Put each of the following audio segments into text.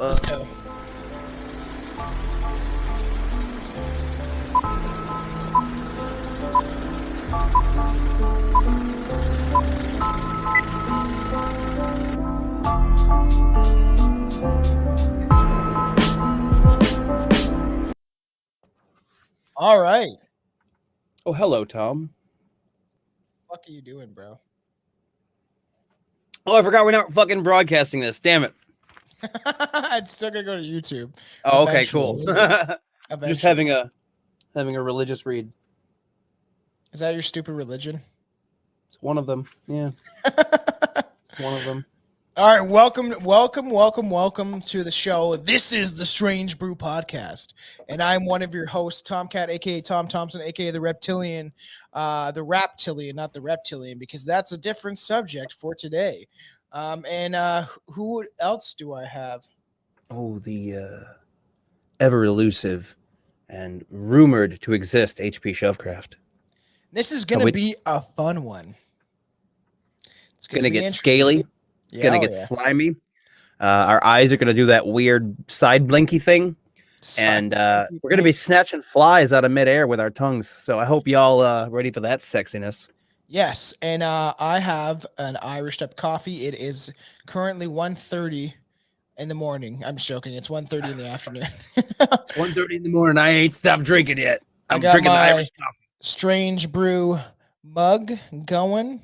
Let's go. All right. Oh, hello, Tom. What the fuck are you doing, bro? Oh, I forgot we're not fucking broadcasting this. Damn it. It's still gonna go to YouTube. Oh, okay, cool. Just having Eventually. a religious read. Is that your stupid religion? It's one of them. Yeah. It's one of them. All right, welcome to the show. This is the Strange Brew podcast, and I'm one of your hosts, Tomcat, aka Tom Thompson, aka the Reptilian, not the Reptilian, because that's a different subject for today. Who else do I have? Oh, the ever elusive and rumored to exist HP Shovecraft. This is gonna be a fun one. It's gonna get scaly. It's going to get slimy. Our eyes are going to do that weird side blinky thing. And we're going to be snatching flies out of midair with our tongues. So I hope y'all ready for that sexiness. Yes. And I have an Irish up coffee. It is currently 1:30 in the morning. I'm just joking. It's 1:30 in the afternoon. It's 1:30 in the morning. I ain't stopped drinking yet. I'm drinking the Irish coffee. Strange Brew mug going.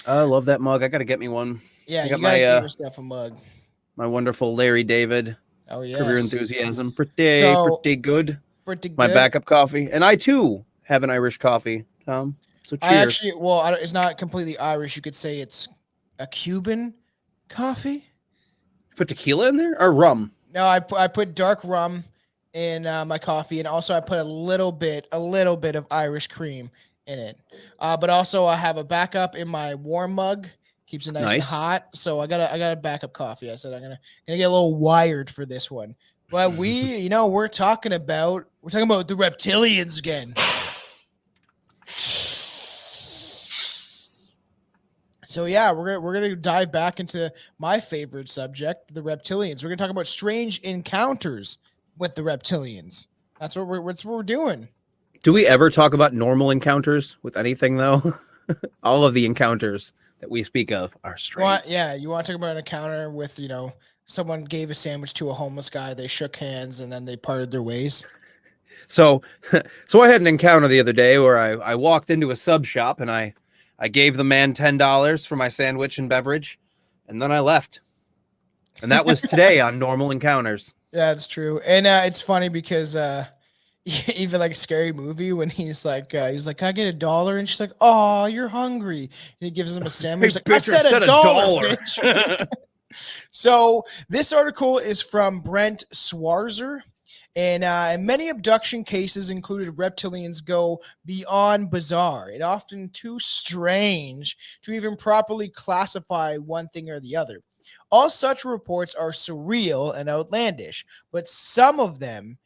I love that mug. I got to get me one. Yeah, you gotta give yourself a mug. My wonderful Larry David. Oh yeah. Career enthusiasm. Pretty good. Pretty good. My backup coffee. And I too have an Irish coffee, Tom. So cheers. It's not completely Irish. You could say it's a Cuban coffee. Put tequila in there or rum? No, I put dark rum in my coffee, and also I put a little bit of Irish cream in it. But also I have a backup in my warm mug. Keeps it nice and hot. So I got a backup coffee. I said I'm gonna get a little wired for this one. But we're talking about the Reptilians again. So yeah, we're gonna dive back into my favorite subject, the Reptilians. We're gonna talk about strange encounters with the Reptilians. That's what we're doing. Do we ever talk about normal encounters with anything though? All of the encounters that we speak of are strange. You want to talk about an encounter with, someone gave a sandwich to a homeless guy, they shook hands, and then they parted their ways. So I had an encounter the other day where I walked into a sub shop and I gave the man $10 for my sandwich and beverage, and then I left. And that was today on Normal Encounters. Yeah, it's true. And it's funny because even like a Scary Movie when he's like, can I get $1? And she's like, oh, you're hungry. And he gives him a sandwich. He's like, I said $1, bitch. So this article is from Brent Swarzer. And many abduction cases included reptilians go beyond bizarre and often too strange to even properly classify one thing or the other. All such reports are surreal and outlandish, but some of them,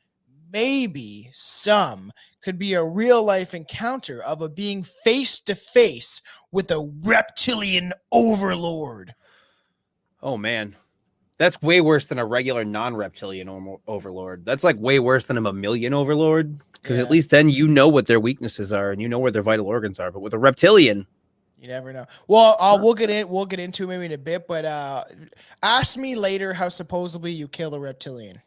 maybe some, could be a real-life encounter of a being face-to-face with a reptilian overlord. Oh, man. That's way worse than a regular non-reptilian overlord. That's like way worse than a mammalian overlord, because at least then you know what their weaknesses are and you know where their vital organs are. But with a reptilian, you never know. Well, we'll get into maybe in a bit, but ask me later how supposedly you kill a reptilian.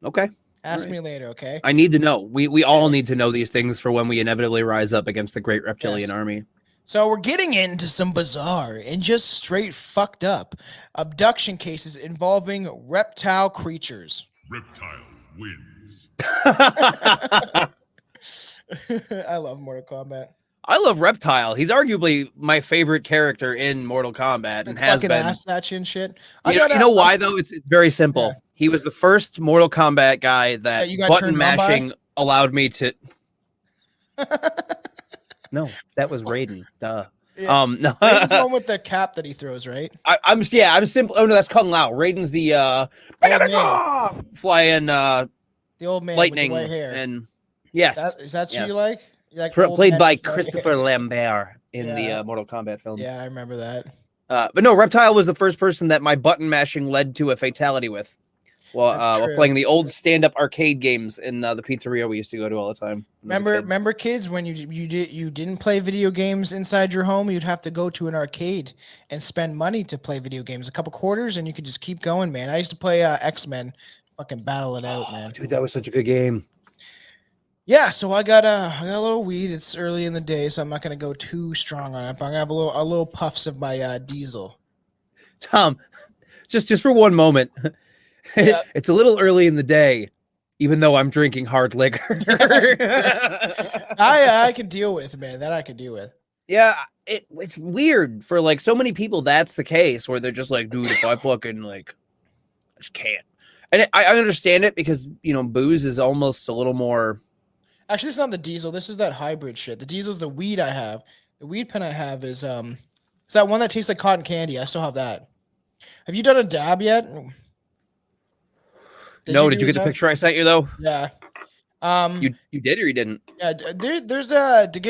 Okay. Ask me later, okay? I need to know. We all need to know these things for when we inevitably rise up against the great reptilian army. So we're getting into some bizarre and just straight fucked up abduction cases involving reptile creatures. Reptile wins. I love Mortal Kombat. I love Retile. He's arguably my favorite character in Mortal Kombat and has been. Ass that and shit. You know why though? It's very simple. Yeah. He was the first Mortal Kombat guy that button mashing allowed me to. No, that was Raiden. Duh. Yeah. No. Raiden's the one with the cap that he throws, right? I'm simple. Oh no, that's Kung Lao. Raiden's the flying the old man lightning with the white hair. And yes, is that who you like? Played by Christopher Lambert in the Mortal Kombat film. Yeah, I remember that. But no, Retile was the first person that my button mashing led to a fatality with. While playing the old stand-up arcade games in the pizzeria we used to go to all the time. Remember, kids, when you didn't play video games inside your home, you'd have to go to an arcade and spend money to play video games, a couple quarters, and you could just keep going, man. I used to play X-Men, fucking battle it out, man. Dude, that was such a good game. Yeah, so I got a little weed. It's early in the day, so I'm not gonna go too strong on it. But I'm gonna have a little puffs of my diesel. Tom, just for one moment. Yeah. It's a little early in the day, even though I'm drinking hard liquor. I can deal with, man. That I can deal with. Yeah, it's weird for like so many people. That's the case where they're just like, dude, if I fucking like, I just can't. And I understand it because booze is almost a little more. Actually, it's not the diesel. This is that hybrid shit. The diesel's the weed I have. The weed pen I have is that one that tastes like cotton candy. I still have that. Have you done a dab yet? Did you get the picture I sent you though? Yeah. You did or you didn't? Yeah.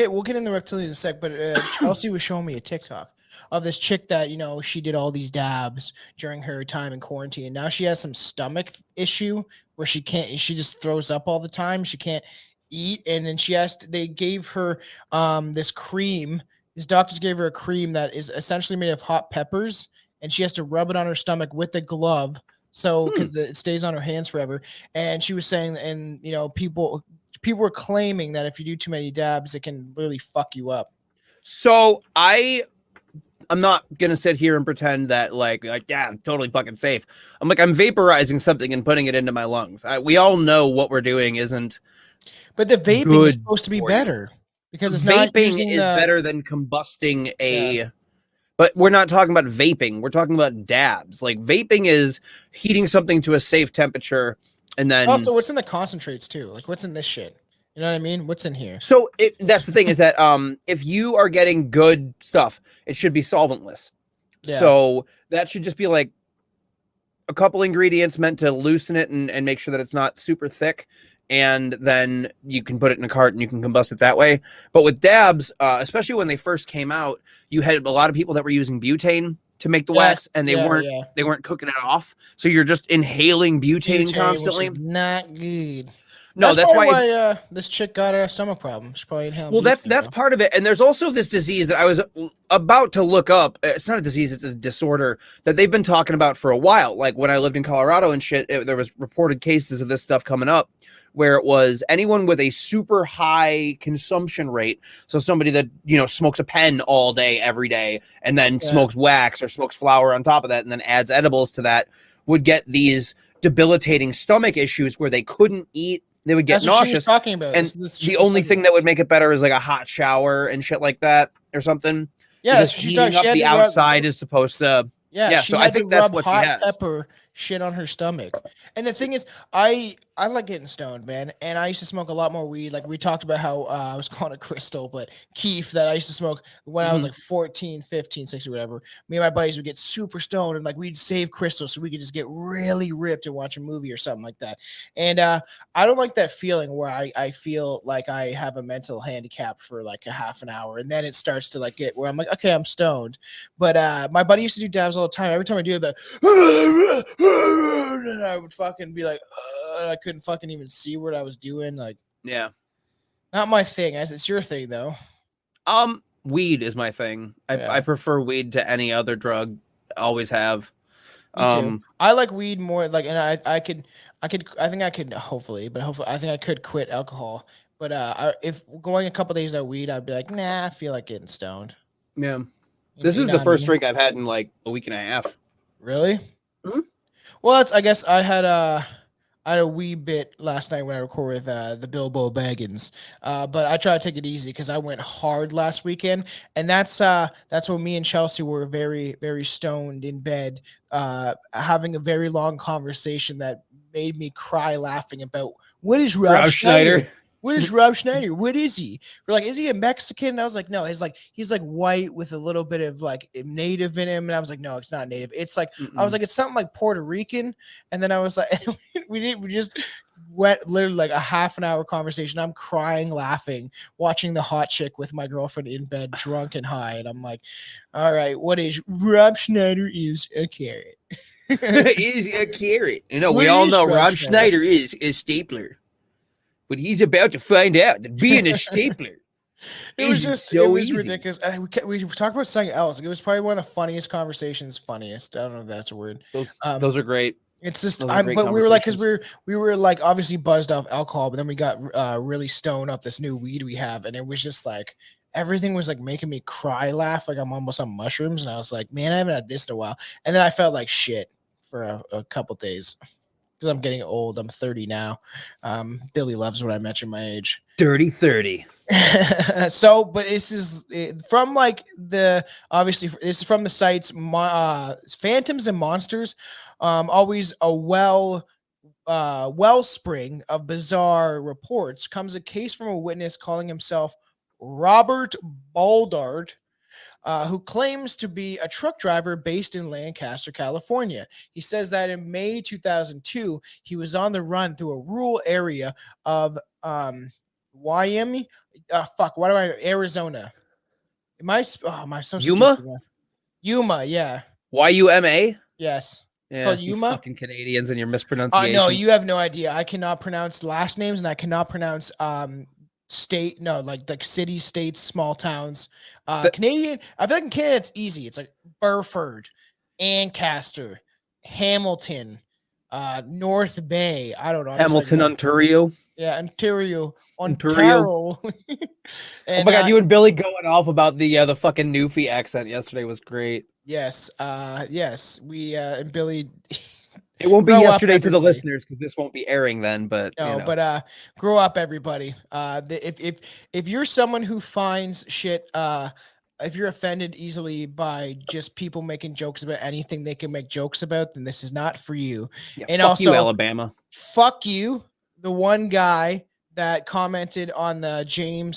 We'll get in the reptilians in a sec, but Chelsea was showing me a TikTok of this chick that she did all these dabs during her time in quarantine. And now she has some stomach issue where she just throws up all the time. She can't eat, and then they gave her this cream. These doctors gave her a cream that is essentially made of hot peppers, and she has to rub it on her stomach with a glove. So, because it stays on her hands forever. And she was saying, and people were claiming that if you do too many dabs, it can literally fuck you up. So I'm not gonna sit here and pretend that like yeah, I'm totally fucking safe. I'm vaporizing something and putting it into my lungs. We all know what we're doing isn't. But the vaping is supposed to be better because it's not vaping is better than combusting a. Yeah. But we're not talking about vaping. We're talking about dabs. Like vaping is heating something to a safe temperature, and then also what's in the concentrates too. Like what's in this shit? You know what I mean? What's in here? So that's the thing is that if you are getting good stuff, it should be solventless. Yeah. So that should just be like a couple ingredients meant to loosen it and make sure that it's not super thick. And then you can put it in a cart and you can combust it that way. But with dabs, especially when they first came out, you had a lot of people that were using butane to make the wax, and they weren't cooking it off. So you're just inhaling butane constantly. Which is not good. No, that's why this chick got a stomach problem. She probably inhaled. Well, that's part of it. And there's also this disease that I was about to look up. It's not a disease; it's a disorder that they've been talking about for a while. Like when I lived in Colorado and shit, there was reported cases of this stuff coming up, where it was anyone with a super high consumption rate. So somebody that smokes a pen all day, every day, and then smokes wax or smokes flour on top of that, and then adds edibles to that, would get these debilitating stomach issues where they couldn't eat. They would get nauseous. What she was talking about. And the only thing that would make it better is like a hot shower and shit like that or something. Yeah, heating up the outside is supposed to. Yeah, so I think that's what she has. Pepper shit on her stomach. And the thing is, I like getting stoned, man. And I used to smoke a lot more weed. Like we talked about how I was calling it crystal, but keef that I used to smoke when I was like 14, 15, 16, whatever. Me and my buddies would get super stoned and like we'd save crystal so we could just get really ripped and watch a movie or something like that. And I don't like that feeling where I feel like I have a mental handicap for like a half an hour. And then it starts to like get where I'm like, okay, I'm stoned. But my buddy used to do dabs all the time. Every time I do it, and I would fucking be like, I couldn't fucking even see what I was doing. Like, yeah, not my thing. It's your thing though. Weed is my thing. I prefer weed to any other drug. Always have. Me too. I like weed more. Like, and I think I could hopefully I think I could quit alcohol. But if going a couple days without weed, I'd be like, nah, I feel like getting stoned. Yeah. This is the first drink I've had in like a week and a half. Really? Mm-hmm. Well, I guess I had a wee bit last night when I recorded with the Bilbo Baggins, but I try to take it easy because I went hard last weekend, and that's when me and Chelsea were very, very stoned in bed, having a very long conversation that made me cry laughing about what is Rob Schneider? What is Rob Schneider? What is he? We're like, is he a Mexican? And I was like, no, he's like white with a little bit of like native in him. And I was like, no, it's not native. It's like, I was like, it's something like Puerto Rican. And then I was like, we just went literally like a half an hour conversation. I'm crying, laughing, watching the hot chick with my girlfriend in bed, drunk and high. And I'm like, all right, what is Rob Schneider is a carrot. is a carrot. You know, we all know Rob Schneider is a stapler, but he's about to find out that being a stapler it was easy. Ridiculous. And we talked about something else. It was probably one of the funniest conversations. Funniest. I don't know if that's a word. Those are great. It's just, but we were like, because we were like obviously buzzed off alcohol, but then we got really stoned off this new weed we have, and it was just like everything was like making me cry, laugh, like I'm almost on mushrooms, and I was like, man, I haven't had this in a while, and then I felt like shit for a couple days because I'm getting old. I'm 30 now. Billy loves when I mention my age. Dirty 30. So, but this is from like obviously this is from the sites Phantoms and Monsters. Always a wellspring of bizarre reports comes a case from a witness calling himself Robert Baldard, who claims to be a truck driver based in Lancaster, California. He says that in May 2002, he was on the run through a rural area of Wyoming. Arizona. Am I so Yuma? stupid? Yuma, yeah. YUMA? Yes. It's Yeah, called Yuma. Fucking Canadians and your mispronunciation. No, you have no idea. I cannot pronounce last names and I cannot pronounce state. No, like cities, states, small towns. Canadian. I feel like in Canada it's easy. It's like Burford, Ancaster, Hamilton, North Bay. I don't know. Hamilton, Ontario. Yeah, Ontario. And, oh my god, you and Billy going off about the fucking Newfie accent yesterday was great. Yes, yes, we and Billy. It won't be yesterday for the listeners because this won't be airing then. But no, you know. But grow up, everybody. If you're someone who finds shit, if you're offended easily by just people making jokes about anything they can make jokes about, then this is not for you. Yeah, and fuck also, you, Alabama. Fuck you, the one guy that commented on the John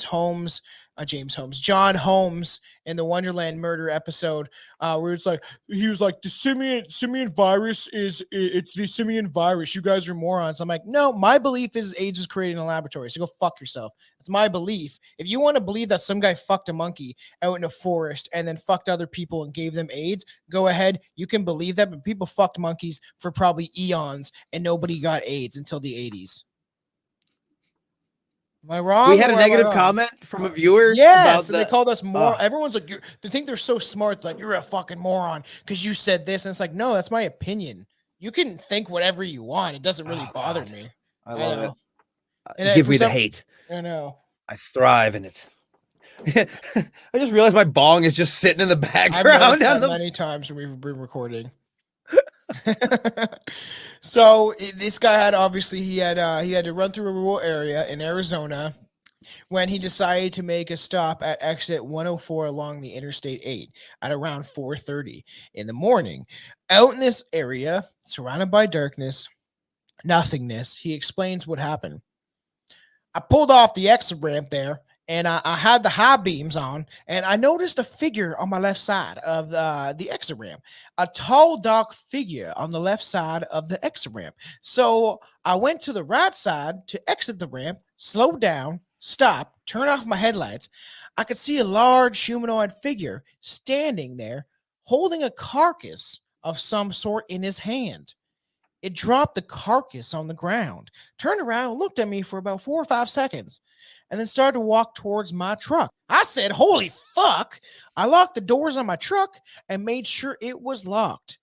Holmes in the Wonderland murder episode, where it's like he was like the simian virus it's the simian virus. You guys are morons. I'm like, no, my belief is AIDS was created in a laboratory. So go fuck yourself. That's my belief. If you want to believe that some guy fucked a monkey out in a forest and then fucked other people and gave them AIDS, go ahead. You can believe that, but people fucked monkeys for probably eons and nobody got AIDS until the 80s. Am I wrong? We had a negative comment from a viewer. Yes, and they called us more. Everyone's like, they think they're so smart, like you're a fucking moron because you said this. And it's like, no, that's my opinion. You can think whatever you want. It doesn't really bother me. I love it. Give me the hate. I know. I thrive in it. I just realized my bong is just sitting in the background. I've noticed that many times when we've been recording. So this guy had he had to run through a rural area in Arizona when he decided to make a stop at exit 104 along the Interstate 8 at around 4:30 in the morning. Out in this area, surrounded by darkness, nothingness, he explains what happened. I pulled off the exit ramp there, and I had the high beams on, and I noticed a figure on my left side of the exit ramp, a tall, dark figure on the left side of the exit ramp. So I went to the right side to exit the ramp, slowed down, stop, turn off my headlights. I could see a large humanoid figure standing there holding a carcass of some sort in his hand. It dropped the carcass on the ground, turned around, looked at me for about 4 or 5 seconds, and then started to walk towards my truck. I said, holy fuck. I locked the doors on my truck and made sure it was locked.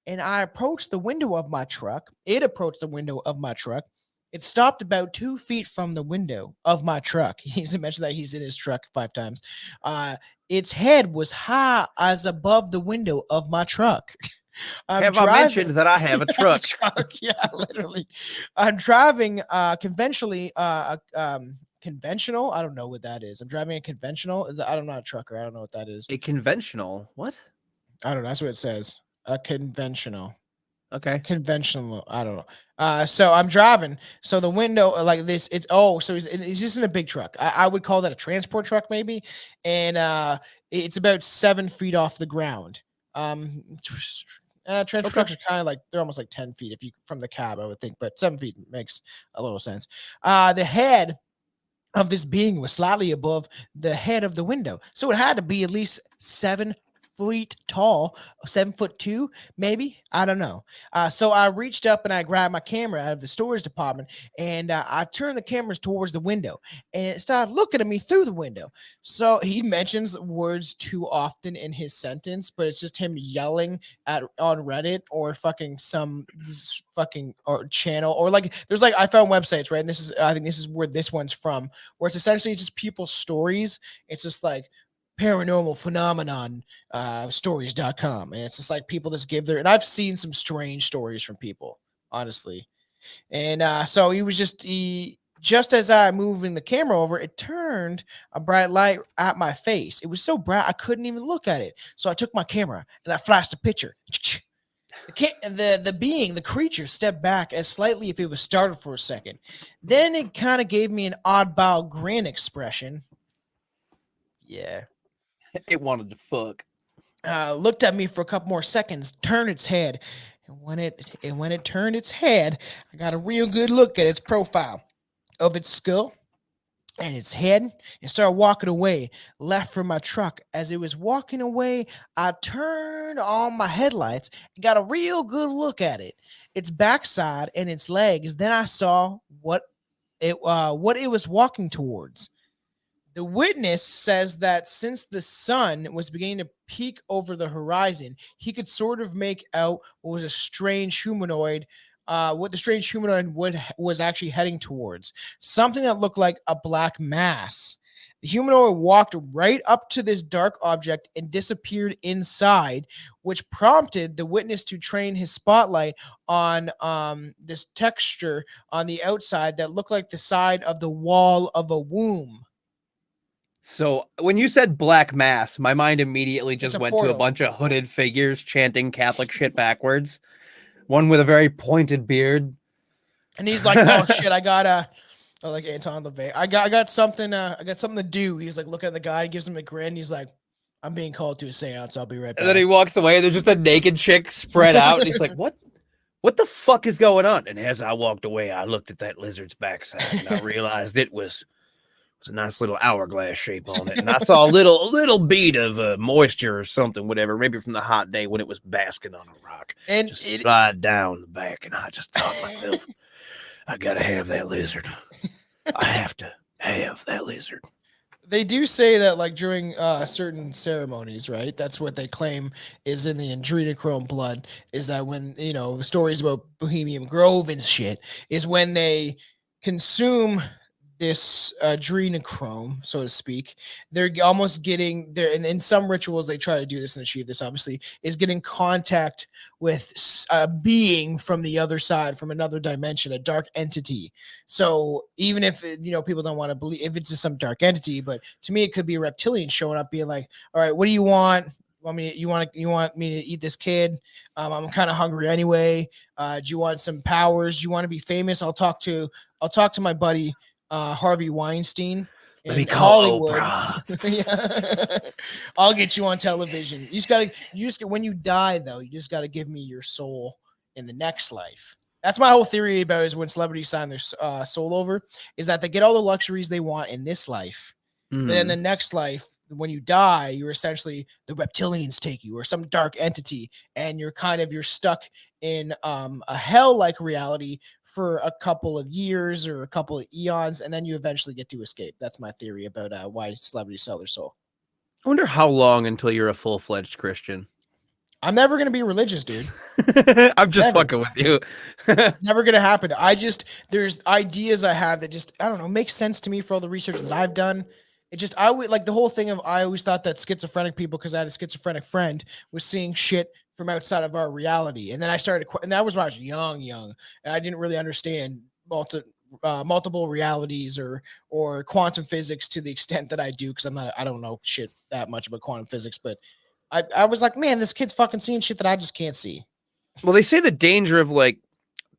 And I approached the window of my truck. It approached the window of my truck. It stopped about 2 feet from the window of my truck. He's mentioned that he's in his truck 5 times. Its head was high as above the window of my truck. I mentioned that I have a truck? Yeah, literally. I'm driving conventional. I don't know what that is. I'm driving a conventional. I don't know a trucker. I don't know what that is. A conventional? What? I don't know. That's what it says. A conventional. Okay. Conventional. I don't know. So I'm driving. So the window like this. So he's just in a big truck. I would call that a transport truck maybe, and it's about 7 feet off the ground. Transport trucks are kind of like they're almost like 10 feet if you from the cab, I would think, but 7 feet makes a little sense. The head of this being was slightly above the head of the window, so it had to be at least 7 feet tall, 7'2", maybe. I don't know. So I reached up and I grabbed my camera out of the storage department, and I turned the cameras towards the window, and it started looking at me through the window. So he mentions words too often in his sentence, but it's just him yelling on Reddit or fucking some fucking or channel, or like there's like I found websites, right? And this is I think this is where this one's from, where it's essentially just people's stories. It's just like paranormal phenomenon stories.com, and it's just like people just give their, and I've seen some strange stories from people, honestly. And so just as I moving the camera over, it turned a bright light at my face. It was so bright I couldn't even look at it. So I took my camera and I flashed a picture. The creature stepped back as slightly if it was startled for a second. Then it kind of gave me an oddball grin expression. Yeah. It wanted to fuck. Looked at me for a couple more seconds, turned its head. And when it turned its head, I got a real good look at its profile of its skull and its head, and started walking away, left from my truck. As it was walking away, I turned on my headlights and got a real good look at it, its backside and its legs. Then I saw what it was walking towards. The witness says that since the sun was beginning to peek over the horizon, he could sort of make out what was a strange humanoid. What the strange humanoid was actually heading towards, something that looked like a black mass. The humanoid walked right up to this dark object and disappeared inside, which prompted the witness to train his spotlight on this texture on the outside that looked like the side of the wall of a womb. So when you said black mass, my mind immediately just went to a bunch of hooded figures chanting Catholic shit backwards. One with a very pointed beard. And he's like, oh shit, I got like Anton LaVey. I got something to do. He's like, look at the guy, gives him a grin. He's like, I'm being called to a seance. I'll be right back. And then he walks away. There's just a naked chick spread out. And he's like, what the fuck is going on? And as I walked away, I looked at that lizard's backside and I realized it was a nice little hourglass shape on it. And I saw a little bead of moisture or something, whatever, maybe from the hot day when it was basking on a rock. And just slide down the back. And I just thought to myself, I got to have that lizard. I have to have that lizard. They do say that like during certain ceremonies, right? That's what they claim is in the adrenochrome blood, is that when, you know, the stories about Bohemian Grove and shit is when they consume this adrenochrome, so to speak, they're almost getting there. And in some rituals, they try to do this and achieve this, obviously, is getting contact with a being from the other side, from another dimension, a dark entity. So even if, you know, people don't want to believe if it's just some dark entity, but to me, it could be a reptilian showing up being like, all right, what do you want? You want me to eat this kid? I'm kind of hungry anyway. Do you want some powers? Do you want to be famous? I'll talk to my buddy, Harvey Weinstein in Hollywood. I'll get you on television. When you die though, you just got to give me your soul in the next life. That's my whole theory about is when celebrities sign their soul over, is that they get all the luxuries they want in this life. Then in the next life, when you die, you're essentially the reptilians take you or some dark entity, and you're stuck in a hell-like reality for a couple of years or a couple of eons, and then you eventually get to escape. That's my theory about why celebrities sell their soul. I wonder how long until you're a full-fledged Christian. I'm never going to be religious, dude. I'm just fucking with you. Never going to happen. There's ideas I have that just, I don't know, make sense to me for all the research that I've done. It just, I would like the whole thing of, I always thought that schizophrenic people, because I had a schizophrenic friend, was seeing shit from outside of our reality. And then I started, and that was when I was young, and I didn't really understand multiple realities or quantum physics to the extent that I do, because I don't know shit that much about quantum physics, but I was like, man, this kid's fucking seeing shit that I just can't see. Well, they say the danger of like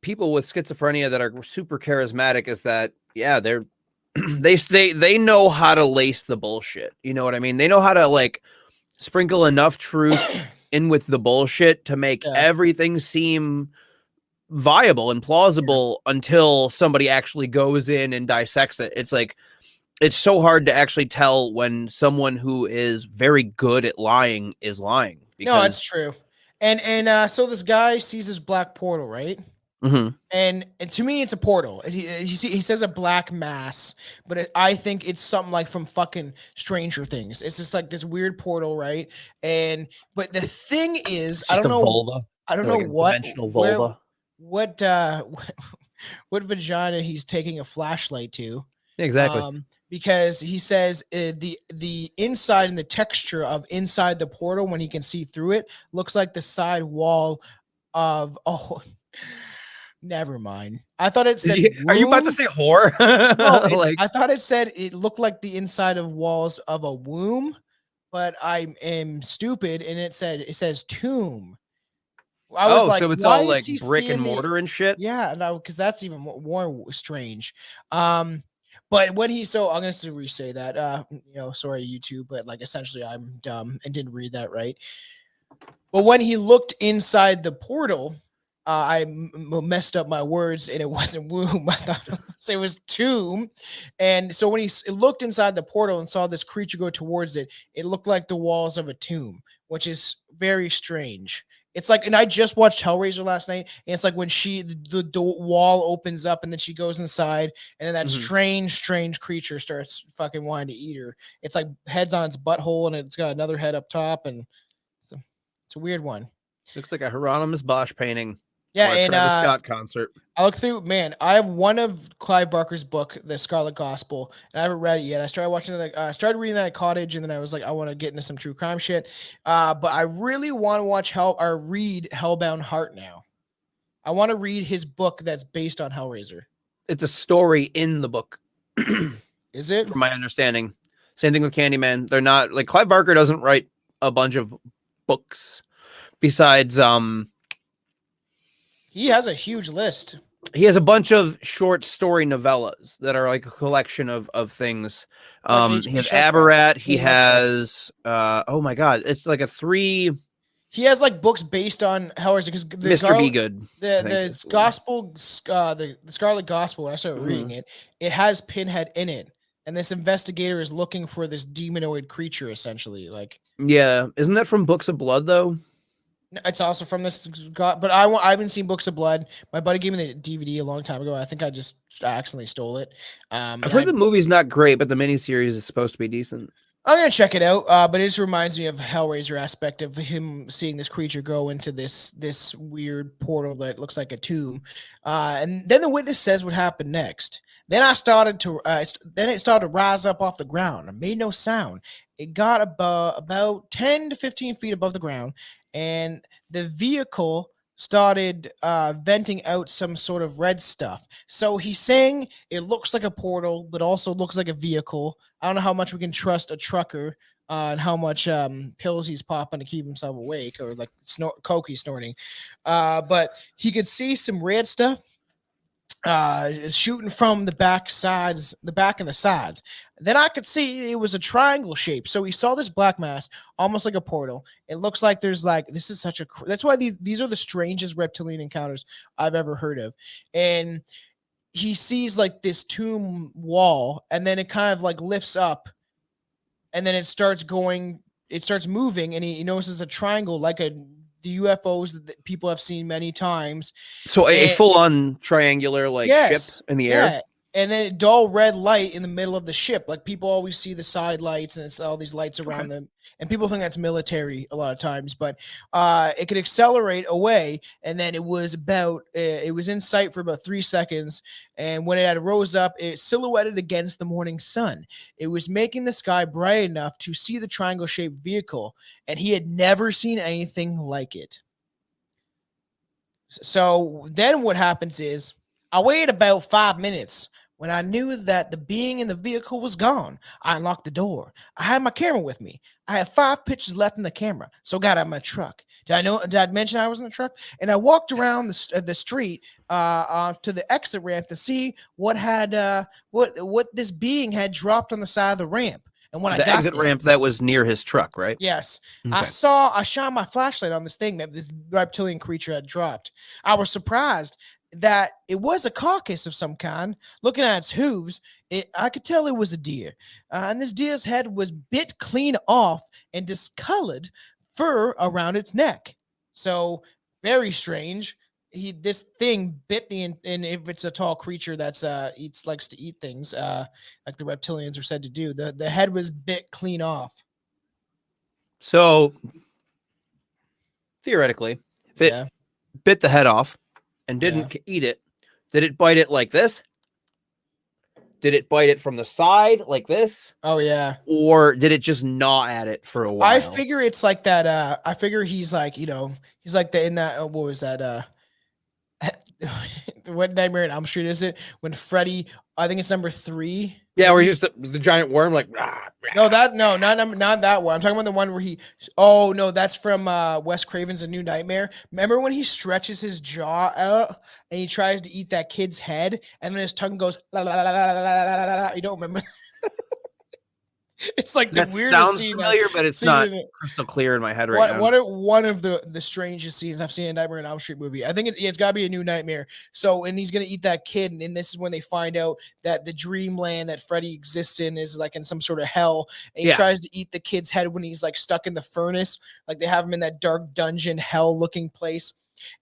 people with schizophrenia that are super charismatic is that, yeah, they know how to lace the bullshit. You know what I mean? They know how to like sprinkle enough truth in with the bullshit to make everything seem viable and plausible until somebody actually goes in and dissects it. It's like it's so hard to actually tell when someone who is very good at lying is lying. No, it's true. And so this guy sees this black portal, right? Mm-hmm. And to me, it's a portal. He says a black mass, but I think it's something like from fucking Stranger Things. It's just like this weird portal, right? But the thing is, I don't know. Vulva. I don't like know what vulva. what vagina he's taking a flashlight to. Exactly. Because he says the inside and the texture of inside the portal when he can see through it looks like the side wall of never mind. I thought it said are you about to say whore? No, I thought it said it looked like the inside of walls of a womb, but I am stupid and it says tomb. I was like, so it's why all like is he brick and mortar and shit. Yeah, no, because that's even more strange. But when so I'm gonna re-say that. Sorry, YouTube, but like essentially I'm dumb and didn't read that right. But when he looked inside the portal, I messed up my words and it wasn't womb. I thought it was tomb. And so when he looked inside the portal and saw this creature go towards it, it looked like the walls of a tomb, which is very strange. It's like, and I just watched Hellraiser last night, and it's like when the wall opens up and then she goes inside, and then that strange creature starts fucking wanting to eat her. It's like head's on its butthole, and it's got another head up top, and it's a weird one. Looks like a Hieronymus Bosch painting. Yeah, and Travis Scott concert. I look through, man. I have one of Clive Barker's book, The Scarlet Gospel, and I haven't read it yet. I started reading that at Cottage, and then I was like, I want to get into some true crime shit. But I really want to read Hellbound Heart now. I want to read his book that's based on Hellraiser. It's a story in the book. Is it? From my understanding. Same thing with Candyman. They're not like Clive Barker doesn't write a bunch of books besides he has a huge list. He has a bunch of short story novellas that are like a collection of things. He has Aberrat. He has oh my god, it's like a 3. He has like books based on Hellraiser because Mr. Be Good. The gospel, the Scarlet Gospel. When I started reading it, it has Pinhead in it, and this investigator is looking for this demonoid creature. Essentially, like isn't that from Books of Blood though? It's also from this, but I haven't seen Books of Blood. My buddy gave me the DVD a long time ago. I think I just accidentally stole it. I've heard the movie's not great, but the miniseries is supposed to be decent. I'm gonna check it out. But it just reminds me of Hellraiser aspect of him seeing this creature go into this weird portal that looks like a tomb. And then the witness says what happened next. Then it started to rise up off the ground. It made no sound. It got about 10 to 15 feet above the ground. And the vehicle started venting out some sort of red stuff. So he's saying it looks like a portal, but also looks like a vehicle. I don't know how much we can trust a trucker and how much pills he's popping to keep himself awake, or like coke he's snorting. But he could see some red stuff shooting from the back and the sides. Then I could see it was a triangle shape. So he saw this black mass, almost like a portal. It looks like there's like, this is such a, that's why these are the strangest reptilian encounters I've ever heard of. And he sees like this tomb wall, and then it kind of like lifts up, and then it starts moving, and he notices a triangle like the UFOs that people have seen many times. So a full-on triangular ship in the air. Yeah. And then a dull red light in the middle of the ship. Like people always see the side lights, and it's all these lights around them. And people think that's military a lot of times, but it could accelerate away. And then it was in sight for about 3 seconds. And when it had rose up, it silhouetted against the morning sun. It was making the sky bright enough to see the triangle shaped vehicle. And he had never seen anything like it. So then what happens is, I waited about 5 minutes. When I knew that the being in the vehicle was gone, I unlocked the door. I had my camera with me. I had 5 pictures left in the camera, so got out of my truck. Did I mention I was in the truck? And I walked around the street to the exit ramp to see what this being had dropped on the side of the ramp. And when I got the exit ramp that was near his truck, right? Yes. Okay. I shone my flashlight on this thing that this reptilian creature had dropped. I was surprised that it was a carcass of some kind. Looking at its hooves, I could tell it was a deer. And this deer's head was bit clean off and discolored fur around its neck. So very strange. This thing bit and if it's a tall creature that's likes to eat things, like the reptilians are said to do, the head was bit clean off. So theoretically, if it bit the head off and didn't eat it, did it bite it like this? Did it bite it from the side like this? Oh yeah. Or did it just gnaw at it for a while? I figure it's like that. I figure he's like, he's like in that. What was that? What Nightmare on Elm Street is it? When Freddy, I think it's number 3. Yeah, where he's just the giant worm, like. No, not that one. I'm talking about the one where he. Oh no, that's from Wes Craven's A New Nightmare. Remember when he stretches his jaw out and he tries to eat that kid's head, and then his tongue goes la la la la la la la la. You don't remember? It's like the weirdest sounds scene. Familiar, but it's not crystal clear in my head right now. One of the strangest scenes I've seen in a Nightmare on Elm Street movie. I think it's got to be A New Nightmare. So, and he's gonna eat that kid, and this is when they find out that the dreamland that Freddy exists in is like in some sort of hell. And he tries to eat the kid's head when he's like stuck in the furnace, like they have him in that dark dungeon hell-looking place.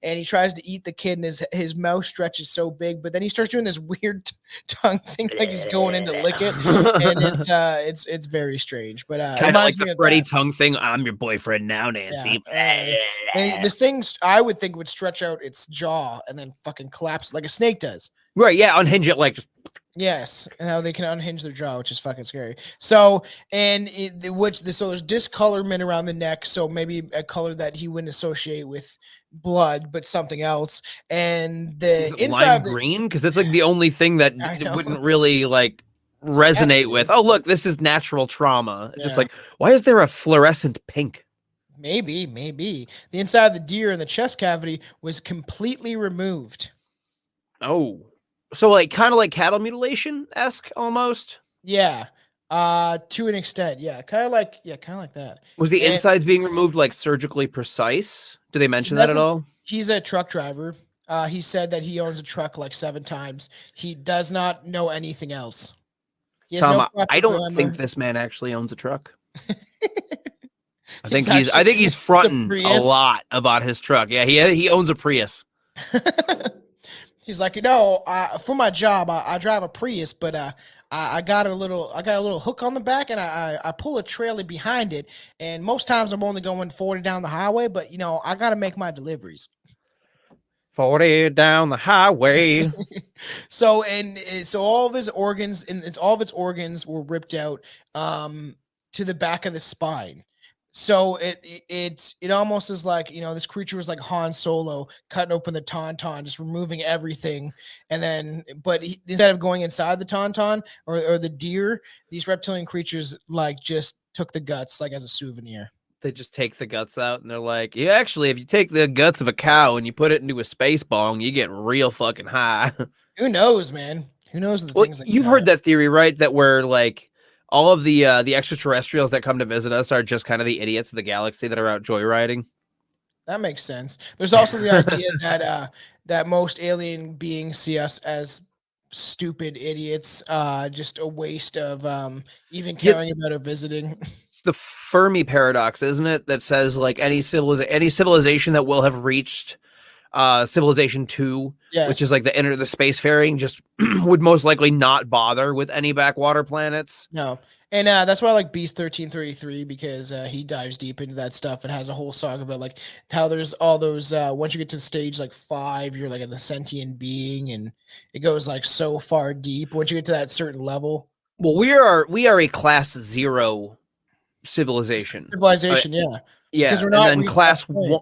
And he tries to eat the kid, and his mouth stretches so big, but then he starts doing this weird tongue thing, like he's going in to lick it, and it's very strange. But kind of like the Freddy tongue thing. I'm your boyfriend now, Nancy. Yeah. And this thing, I would think, would stretch out its jaw and then fucking collapse like a snake does. Right? Yeah, unhinge it like. Yes, and how they can unhinge their jaw, which is fucking scary. So, so there's discolorment around the neck, so maybe a color that he wouldn't associate with blood, but something else. And the inside lime green, because that's like the only thing that wouldn't really like resonate with. Oh, look, this is natural trauma. It's just like, why is there a fluorescent pink? Maybe the inside of the deer and the chest cavity was completely removed. Oh. So like kind of like cattle mutilation-esque almost? Yeah. To an extent. Yeah. Kind of like that. Was the insides being removed like surgically precise? Do they mention that at all? He's a truck driver. He said that he owns a truck like 7 times. He does not know anything else. Tom, I don't think this man actually owns a truck. I think he's fronting a lot about his truck. Yeah, he owns a Prius. He's like, for my job, I drive a Prius, but I got a little hook on the back, and I pull a trailer behind it. And most times I'm only going 40 down the highway, but I got to make my deliveries. 40 down the highway. So all of his organs and all of its organs were ripped out to the back of the spine. So it almost is like, this creature was like Han Solo cutting open the tauntaun, just removing everything. And then, but instead of going inside the tauntaun or the deer, these reptilian creatures like just took the guts like as a souvenir. They just take the guts out and they're like, yeah, actually, if you take the guts of a cow and you put it into a space bong, you get real fucking high. Who knows, man? Who knows the things that you've heard that theory, right? That we're like, all of the extraterrestrials that come to visit us are just kind of the idiots of the galaxy that are out joyriding. That makes sense. There's also the idea that most alien beings see us as stupid idiots, just a waste of even caring about our visiting. It's the Fermi paradox, isn't it? That says like any civilization that will have reached civilization 2, which is like the spacefaring, just would most likely not bother with any backwater planets. No. And that's why I like Beast 1333, because he dives deep into that stuff and has a whole song about like how there's all those once you get to stage like 5, you're like a sentient being, and it goes like so far deep once you get to that certain level. Well, we are a class 0 civilization. Yeah. Because we're not, and then class 1.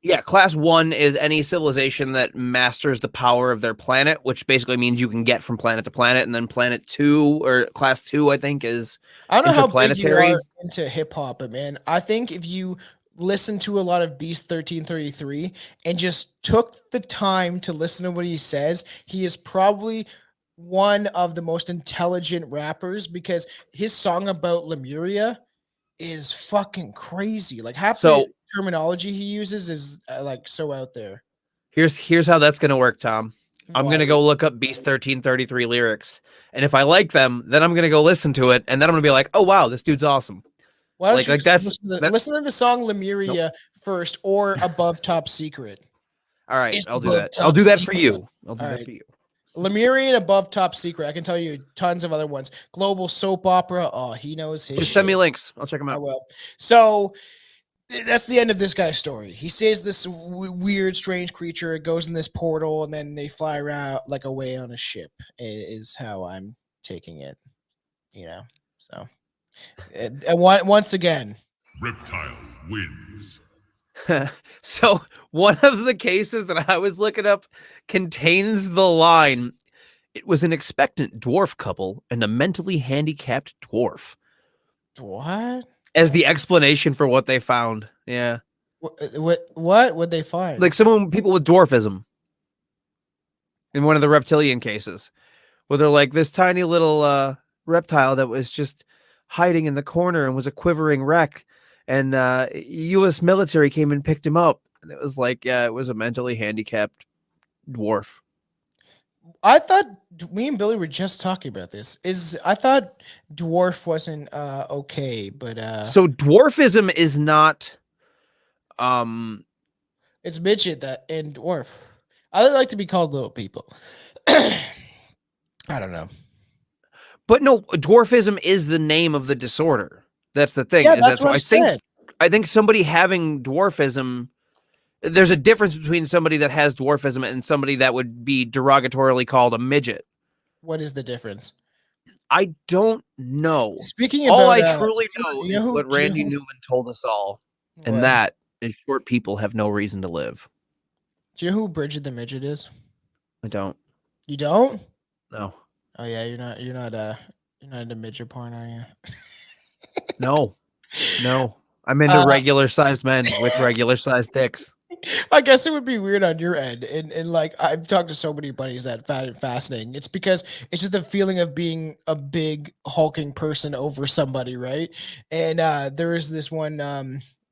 Yeah, class 1 is any civilization that masters the power of their planet, which basically means you can get from planet to planet. And then planet 2 or class 2, I think, is I don't know how big you are into hip hop, but man, I think if you listen to a lot of Beast 1333 and just took the time to listen to what he says, he is probably one of the most intelligent rappers, because his song about Lemuria is fucking crazy. Like half the terminology he uses is like so out there. Here's how that's gonna work, Tom. I'm going to go look up Beast 1333 lyrics. And if I like them, then I'm going to go listen to it. And then I'm going to be like, oh, wow, this dude's awesome. Why don't you listen to the song Lemuria first or Above Top Secret? All right, I'll do that. I'll do that for you. I'll do that for you. Lemuria and Above Top Secret. I can tell you tons of other ones. Global Soap Opera. Oh, he knows his Just send me links. I'll check them out. I will. So that's the end of this guy's story. He sees this weird, strange creature. It goes in this portal, and then they fly around like away on a ship. Is how I'm taking it. So once again, Reptile wins. So one of the cases that I was looking up contains the line, "It was an expectant dwarf couple and a mentally handicapped dwarf." What? As the explanation for what they found. Yeah. What would they find? Like people with dwarfism. In one of the reptilian cases, where they're like this tiny little reptile that was just hiding in the corner and was a quivering wreck. And U.S. military came and picked him up. And it was like, yeah, it was a mentally handicapped dwarf. I thought me and Billy were just talking about this. I thought dwarf wasn't okay, but so dwarfism is not it's midget and dwarf. I like to be called little people. I don't know. But no, dwarfism is the name of the disorder. That's the thing. Yeah, that's what I said. I think somebody having dwarfism, there's a difference between somebody that has dwarfism and somebody that would be derogatorily called a midget. What is the difference? I don't know. Speaking of all I truly know is what Randy Newman told us all, and that is short people have no reason to live. Do you know who Bridget the Midget is? I don't. You don't? No. Oh yeah, you're not into midget porn, are you? No. I'm into regular sized men with regular sized dicks. I guess it would be weird on your end. And like, I've talked to so many buddies that found it fascinating. It's because it's just the feeling of being a big hulking person over somebody, right? And there is this one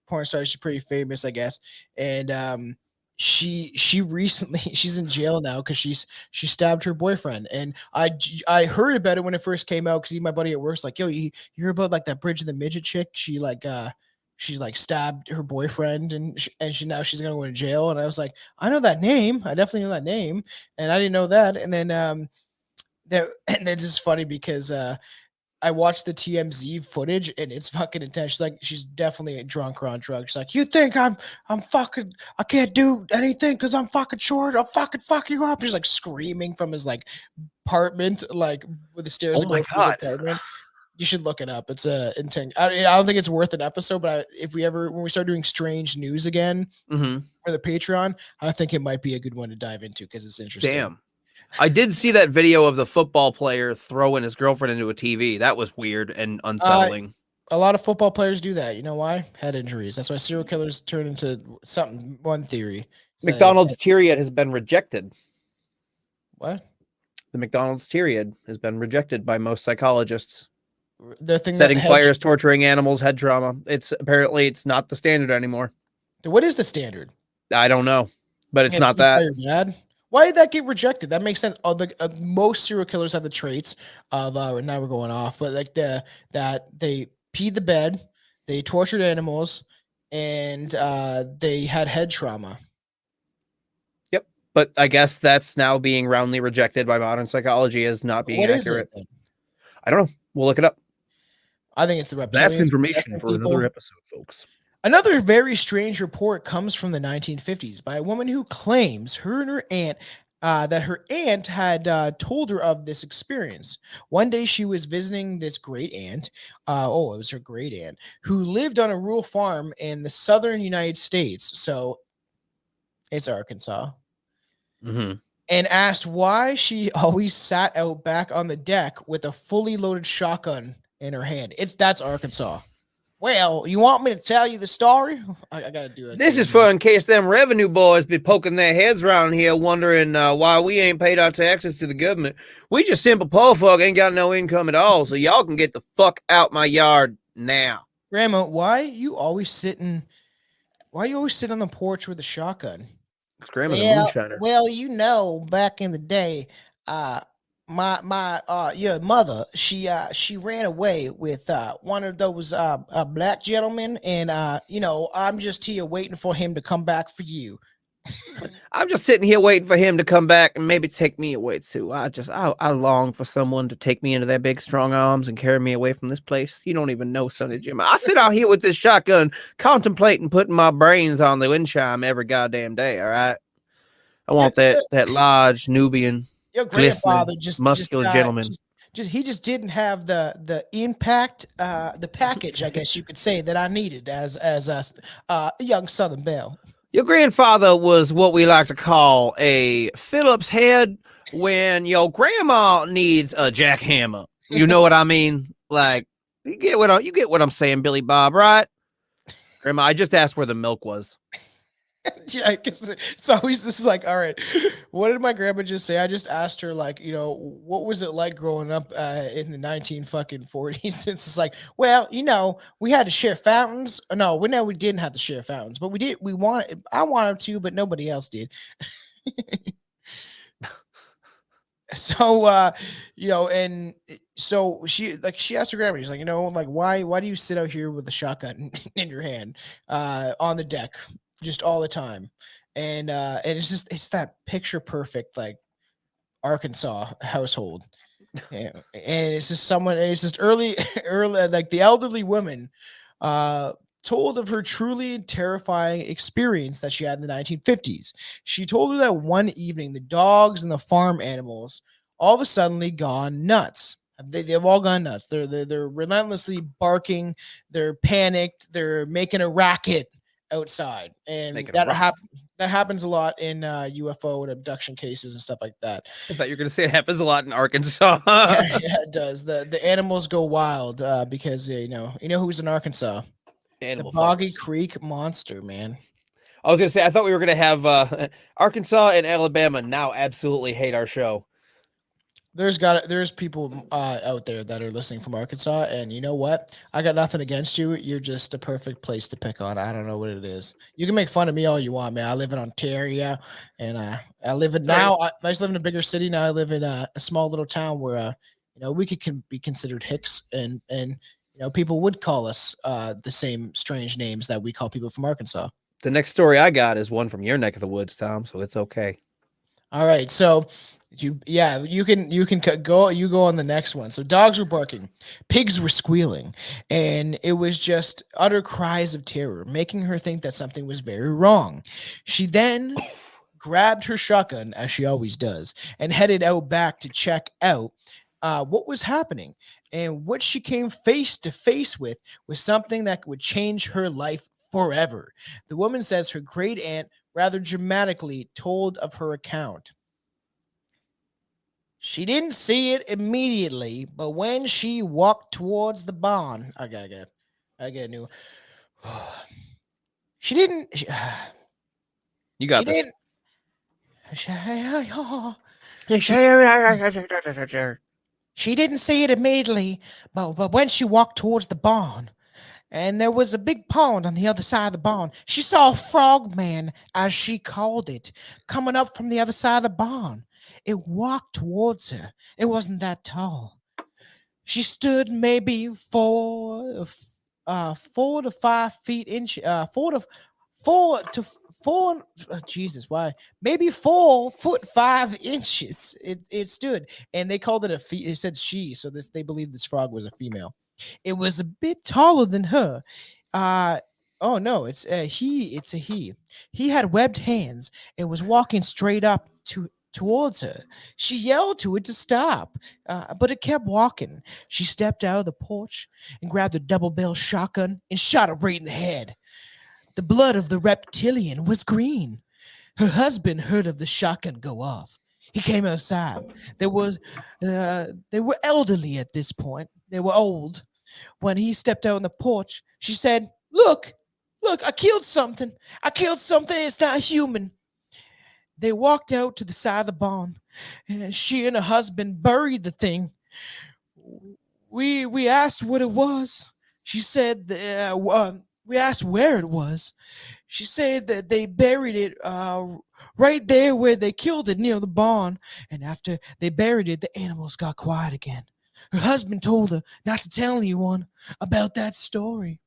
porn star, she's pretty famous, I guess. And she recently, she's in jail now because she stabbed her boyfriend. And I heard about it when it first came out because my buddy at work's like, yo, you hear about like that Bridge of the Midget chick? She stabbed her boyfriend and now she's gonna go to jail. And I was like, I know that name. I definitely know that name, and I didn't know that. And then it's just funny because I watched the TMZ footage and it's fucking intense. She's definitely drunk or on drugs. She's like, you think I'm fucking, I can't do anything because I'm fucking short. I'll fucking fuck you up. She's like screaming from his like apartment, like with the stairs. Oh my God. Apartment. You should look it up. It's intense. I don't think it's worth an episode, but when we start doing strange news again for the Patreon, I think it might be a good one to dive into because it's interesting. Damn. I did see that video of the football player throwing his girlfriend into a TV. That was weird and unsettling. A lot of football players do that. You know why? Head injuries. That's why serial killers turn into something. One theory. McDonald's Tyriad has been rejected. What? The McDonald's Tyriad has been rejected by most psychologists. The thing setting fires, torturing animals, head trauma. It's not the standard anymore. What is the standard? I don't know, but it's not that. Why did that get rejected? That makes sense. Most serial killers have the traits of now we're going off, but like that they peed the bed, they tortured animals, and they had head trauma. Yep, but I guess that's now being roundly rejected by modern psychology as not being accurate. I don't know. We'll look it up. I think it's the Reptilians. That's information for another episode, folks. Another very strange report comes from the 1950s by a woman who claims her and her aunt that her aunt had told her of this experience. One day she was visiting this great aunt. It was her great aunt who lived on a rural farm in the southern United States. So it's Arkansas. Mm-hmm. And asked why she always sat out back on the deck with a fully loaded shotgun in her hand. That's Arkansas. Well, you want me to tell you the story? I gotta do it. This is for in case them revenue boys be poking their heads around here wondering why we ain't paid our taxes to the government. We just simple poor folk ain't got no income at all, so y'all can get the fuck out my yard now. Grandma, why you always sit on the porch with a shotgun? Grandma's a moonshiner. Well, back in the day, your mother, she ran away with one of those black gentlemen, and I'm just here waiting for him to come back for you. I'm just sitting here waiting for him to come back and maybe take me away too. I long for someone to take me into their big strong arms and carry me away from this place. You don't even know, Sonny Jim. I sit out here with this shotgun, contemplating putting my brains on the wind chime every goddamn day. All right, I want that large Nubian, your grandfather muscular gentleman. He just didn't have the impact, the package, I guess you could say, that I needed as a young Southern belle. Your grandfather was what we like to call a Phillips head when your grandma needs a jackhammer. You know what I mean? Like, you get what I'm saying, Billy Bob, right? Grandma, I just asked where the milk was. Yeah, because it's always this is like, all right, what did my grandma just say? I just asked her, like, what was it like growing up in the 1940s? It's like, well, we had to share fountains. No, we didn't have to share fountains, but I wanted to, but nobody else did. So and so she asked her grandma, she's like, like, why do you sit out here with a shotgun in your hand on the deck just all the time? And it's that picture perfect, like, Arkansas household. And it's just early like the elderly woman told of her truly terrifying experience that she had in the 1950s. She told her that one evening the dogs and the farm animals all of a sudden gone nuts. They've all gone nuts. They're relentlessly barking. They're panicked. They're making a racket outside, and that happens a lot in UFO and abduction cases and stuff like that. I thought you were gonna say it happens a lot in Arkansas. yeah, it does. The animals go wild because who's in Arkansas? The Boggy Creek Monster, man. I was gonna say, I thought we were gonna have Arkansas and Alabama now absolutely hate our show. There's people out there that are listening from Arkansas, and you know what? I got nothing against you. You're just a perfect place to pick on. I don't know what it is. You can make fun of me all you want, man. I live in Ontario, and I used to live in a bigger city. Now I live in a small little town where we can be considered hicks, and people would call us the same strange names that we call people from Arkansas. The next story I got is one from your neck of the woods, Tom, so it's okay. All right, so you can go on the next one. So dogs were barking, pigs were squealing, and it was just utter cries of terror, making her think that something was very wrong. She then grabbed her shotgun, as she always does, and headed out back to check out what was happening. And what she came face to face with was something that would change her life forever. The woman says her great aunt rather dramatically told of her account. She didn't see it immediately, but when she walked towards the barn, I get a new. She didn't. You got this. She didn't see it immediately, but when she walked towards the barn, and there was a big pond on the other side of the barn, she saw a frogman, as she called it, coming up from the other side of the barn. It walked towards her. It wasn't that tall. She stood maybe 4 to 5 feet inch. Jesus, why? Maybe 4'5" inches. It stood, and they called it they said she, so they believed this frog was a female. It was a bit taller than her. Oh no, it's a he. It's a he. He had webbed hands and was walking straight up towards her. She yelled to it to stop, but it kept walking. She stepped out of the porch and grabbed a double-barrel shotgun and shot it right in the head. The blood of the reptilian was green. Her husband heard of the shotgun go off. He came outside. They were elderly at this point. They were old. When he stepped out on the porch, she said, Look, I killed something. It's not human." They walked out to the side of the barn, and she and her husband buried the thing. We asked what it was. She said We asked where it was. She said that they buried it right there where they killed it near the barn. And after they buried it, the animals got quiet again. Her husband told her not to tell anyone about that story.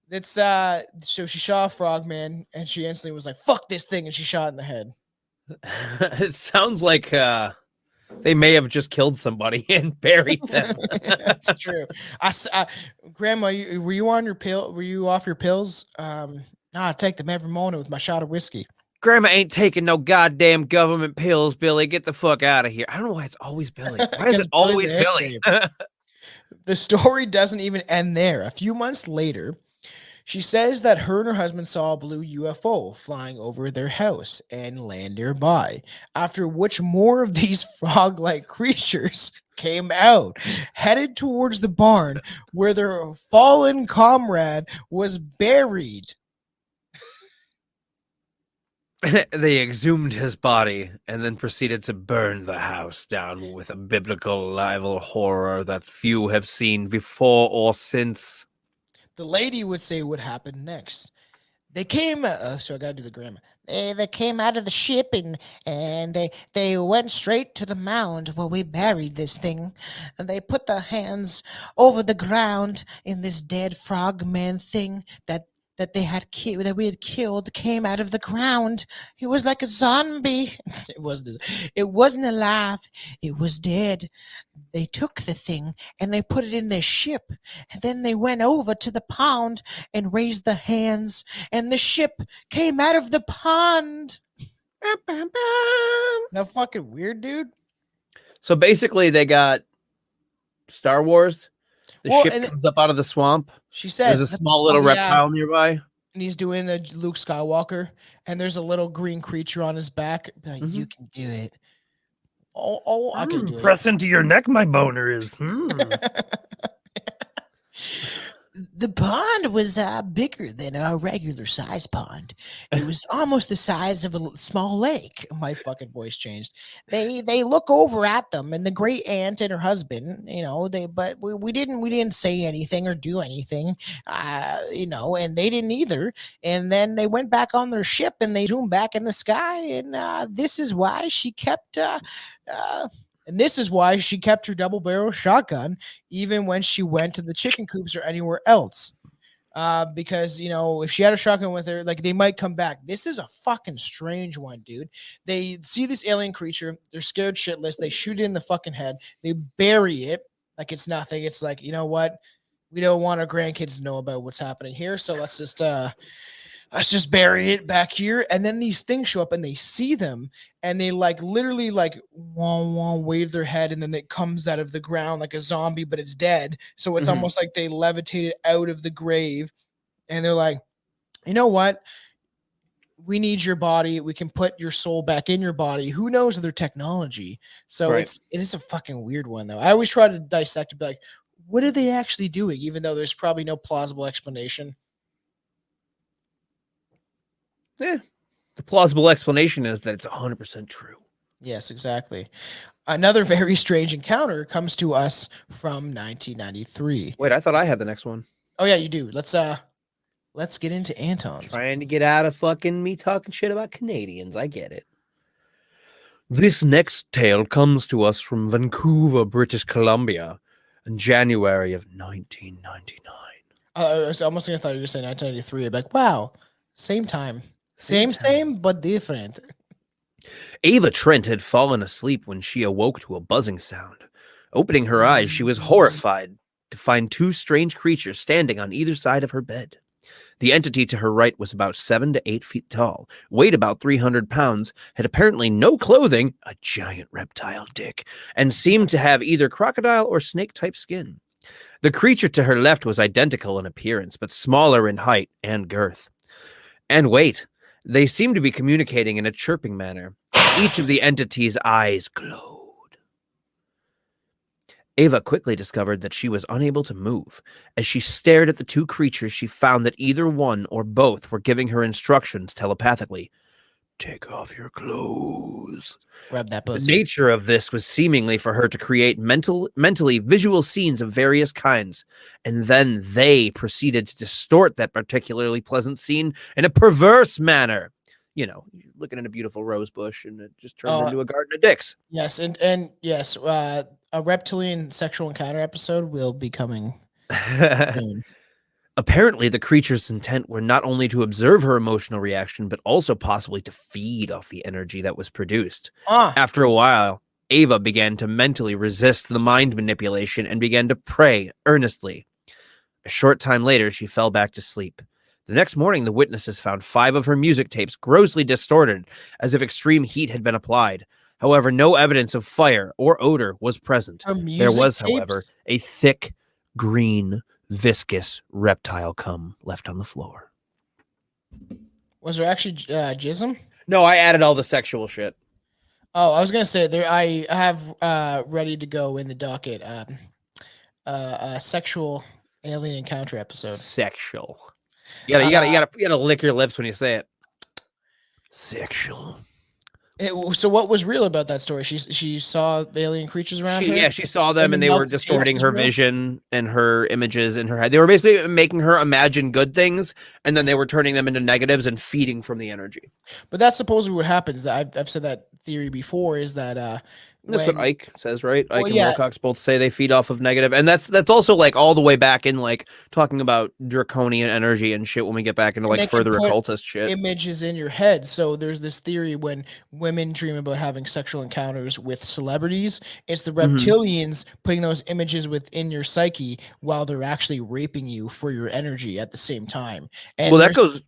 That's so she shot a frogman and she instantly was like, fuck this thing, and she shot in the head. It sounds like they may have just killed somebody and buried them. That's true. Grandma, were you on your pill? Were you off your pills? I take them every morning with my shot of whiskey. Grandma ain't taking no goddamn government pills, Billy. Get the fuck out of here. I don't know why it's always Billy. Why is it always Billy? The story doesn't even end there. A few months later, she says that her and her husband saw a blue UFO flying over their house and land nearby, after which more of these frog-like creatures came out, headed towards the barn where their fallen comrade was buried. They exhumed his body and then proceeded to burn the house down with a biblical level horror that few have seen before or since. The lady would say what happened next. They came, so I gotta do the grammar. They came out of the ship and they went straight to the mound where we buried this thing. And they put their hands over the ground in this dead frogman thing that we had killed came out of the ground. It was like a zombie. It wasn't alive. It was dead. They took the thing and they put it in their ship. And then they went over to the pond and raised the hands, and the ship came out of the pond. Now fucking weird, dude. So basically they got Star Wars. The ship comes up out of the swamp. She says there's a small little reptile nearby. And he's doing the Luke Skywalker, and there's a little green creature on his back. Like, you can do it. Oh, I can do it. Press into your neck, my boner is. The pond was bigger than a regular size pond. It was almost the size of a small lake. My fucking voice changed. They look over at them, and the great aunt and her husband, but we didn't say anything or do anything, and they didn't either. And then they went back on their ship and they zoomed back in the sky. And this is why she kept her double barrel shotgun even when she went to the chicken coops or anywhere else. Because, if she had a shotgun with her, like, they might come back. This is a fucking strange one, dude. They see this alien creature. They're scared shitless. They shoot it in the fucking head. They bury it like it's nothing. It's like, you know what? We don't want our grandkids to know about what's happening here. So let's just bury it back here. And then these things show up and they see them and they literally wave their head, and then it comes out of the ground like a zombie, but it's dead. So it's almost like they levitated out of the grave, and they're like, you know what? We need your body. We can put your soul back in your body. Who knows their technology? So it is a fucking weird one, though. I always try to dissect it, be like, what are they actually doing? Even though there's probably no plausible explanation. Yeah. The plausible explanation is that it's 100% true. Yes, exactly. Another very strange encounter comes to us from 1993. Wait, I thought I had the next one. Oh yeah, you do. Let's get into Anton's. Trying to get out of fucking me talking shit about Canadians. I get it. This next tale comes to us from Vancouver, British Columbia, in January of 1999. I was almost gonna thought you were saying 1993. I'd be like, wow, same time. Same, but different. Ava Trent had fallen asleep when she awoke to a buzzing sound. Opening her eyes, she was horrified to find two strange creatures standing on either side of her bed. The entity to her right was about 7 to 8 feet tall, weighed about 300 pounds, had apparently no clothing, a giant reptile dick, and seemed to have either crocodile or snake-type skin. The creature to her left was identical in appearance, but smaller in height and girth. And wait, they seemed to be communicating in a chirping manner. Each of the entity's eyes glowed. Ava quickly discovered that she was unable to move. As she stared at the two creatures, she found that either one or both were giving her instructions telepathically. Take off your clothes. Rub that The pussy. nature of this was seemingly for her to create mentally visual scenes of various kinds, and then they proceeded to distort that particularly pleasant scene in a perverse manner. You know, looking at a beautiful rose bush, and it just turns into a garden of dicks. Yes, and yes, a reptilian sexual encounter episode will be coming soon. Apparently, the creature's intent were not only to observe her emotional reaction, but also possibly to feed off the energy that was produced. After a while, Ava began to mentally resist the mind manipulation and began to pray earnestly. A short time later, she fell back to sleep. The next morning, the witnesses found 5 of her music tapes grossly distorted, as if extreme heat had been applied. However, no evidence of fire or odor was present. There was, however, a thick, green, viscous reptile cum left on the floor. Was there actually jism? No, I added all the sexual shit. Oh, I was gonna say there. I have ready to go in the docket. Sexual alien encounter episode. Sexual. You gotta lick your lips when you say it. Sexual. So what was real about that story? She saw the alien creatures around her? Yeah, she saw them and they were distorting her vision and her images in her head. They were basically making her imagine good things, and then they were turning them into negatives and feeding from the energy. But that's supposedly what happens. I've said that theory before, is that that's what Ike says, right? Ike and Wilcox both say they feed off of negative, and that's also like all the way back in like talking about draconian energy and shit when we get back into like further occultist shit. Images in your head. So there's this theory when women dream about having sexual encounters with celebrities, it's the reptilians putting those images within your psyche while they're actually raping you for your energy at the same time. And well, that goes.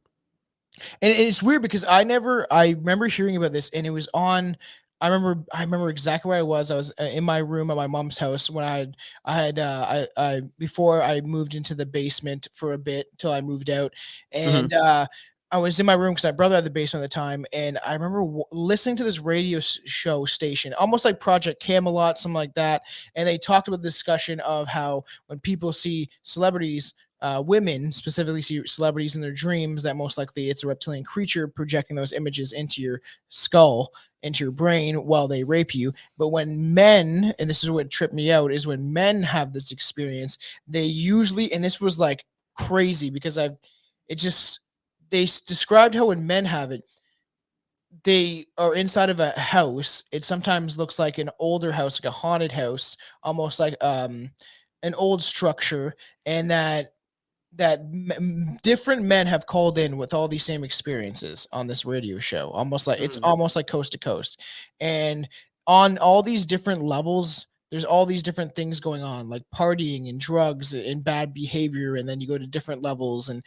And it's weird because I remember hearing about this, and it was on. I remember exactly where I was. I was in my room at my mom's house when I before I moved into the basement for a bit till I moved out, and I was in my room because my brother had the basement at the time, and I remember listening to this radio show station, almost like Project Camelot, something like that, and they talked about the discussion of how when people see celebrities. Women specifically see celebrities in their dreams, that most likely it's a reptilian creature projecting those images into your skull, into your brain while they rape you. But when men, and this is what tripped me out, is when men have this experience, they usually, and this was like crazy because they described how when men have it, they are inside of a house. It sometimes looks like an older house, like a haunted house, almost like an old structure, and that different men have called in with all these same experiences on this radio show, almost like it's almost like coast to coast, and on all these different levels there's all these different things going on, like partying and drugs and bad behavior, and then you go to different levels, and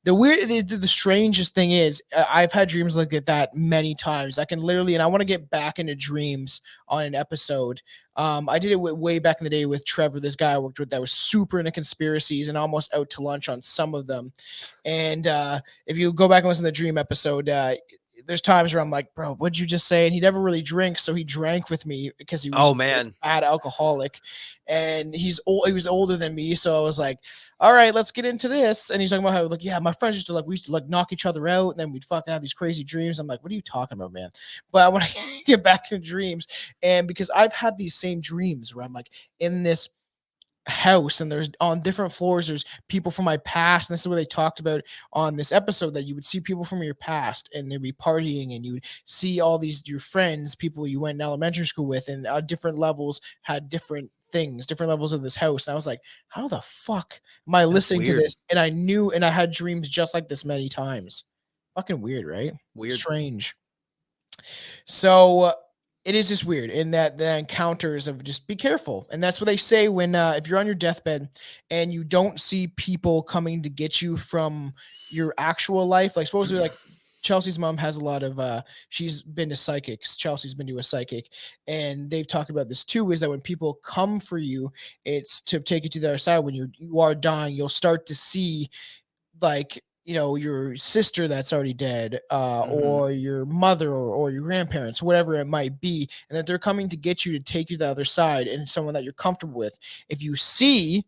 the strangest thing is I've had dreams like that many times. I can literally, and I want to get back into dreams on an episode. I did it way back in the day with Trevor, this guy I worked with that was super into conspiracies and almost out to lunch on some of them. And if you go back and listen to the dream episode, there's times where I'm like, bro, what'd you just say? And he never really drinks, so he drank with me because he was a bad alcoholic, and he was older than me, so I was like, all right, let's get into this. And he's talking about how, like, yeah, my friends used to, like, we used to, like, knock each other out, and then we'd fucking have these crazy dreams. I'm like, what are you talking about, man? But I want to get back in dreams, and because I've had these same dreams where I'm like in this house, and there's on different floors there's people from my past, and this is what they talked about on this episode, that you would see people from your past and they'd be partying, and you would see all these your friends, people you went in elementary school with, and different levels had different things, different levels of this house. And I was like, how the fuck am I listening to this? And I knew, and I had dreams just like this many times. Fucking weird, right? Weird. Strange. So it is just weird in that the encounters of just be careful. And that's what they say when, if you're on your deathbed and you don't see people coming to get you from your actual life, like supposedly like Chelsea's mom has a lot of, she's been to psychics. Chelsea's been to a psychic, and they've talked about this too, is that when people come for you, it's to take you to the other side. When you are dying, you'll start to see, like, you know, your sister that's already dead, or your mother, or your grandparents, whatever it might be, and that they're coming to get you to take you to the other side, and someone that you're comfortable with. If you see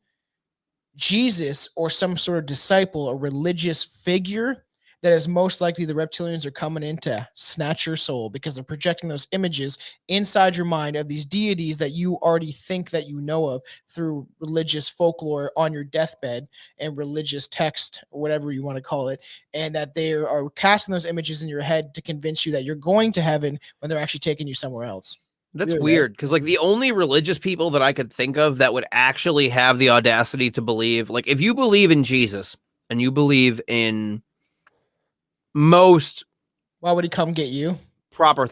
Jesus or some sort of disciple, a religious figure, that is most likely the reptilians are coming in to snatch your soul because they're projecting those images inside your mind of these deities that you already think that you know of through religious folklore on your deathbed and religious text or whatever you want to call it, and that they are casting those images in your head to convince you that you're going to heaven when they're actually taking you somewhere else. That's weird, because like the only religious people that I could think of that would actually have the audacity to believe, like if you believe in Jesus and you believe in most, why would he come get you? Proper.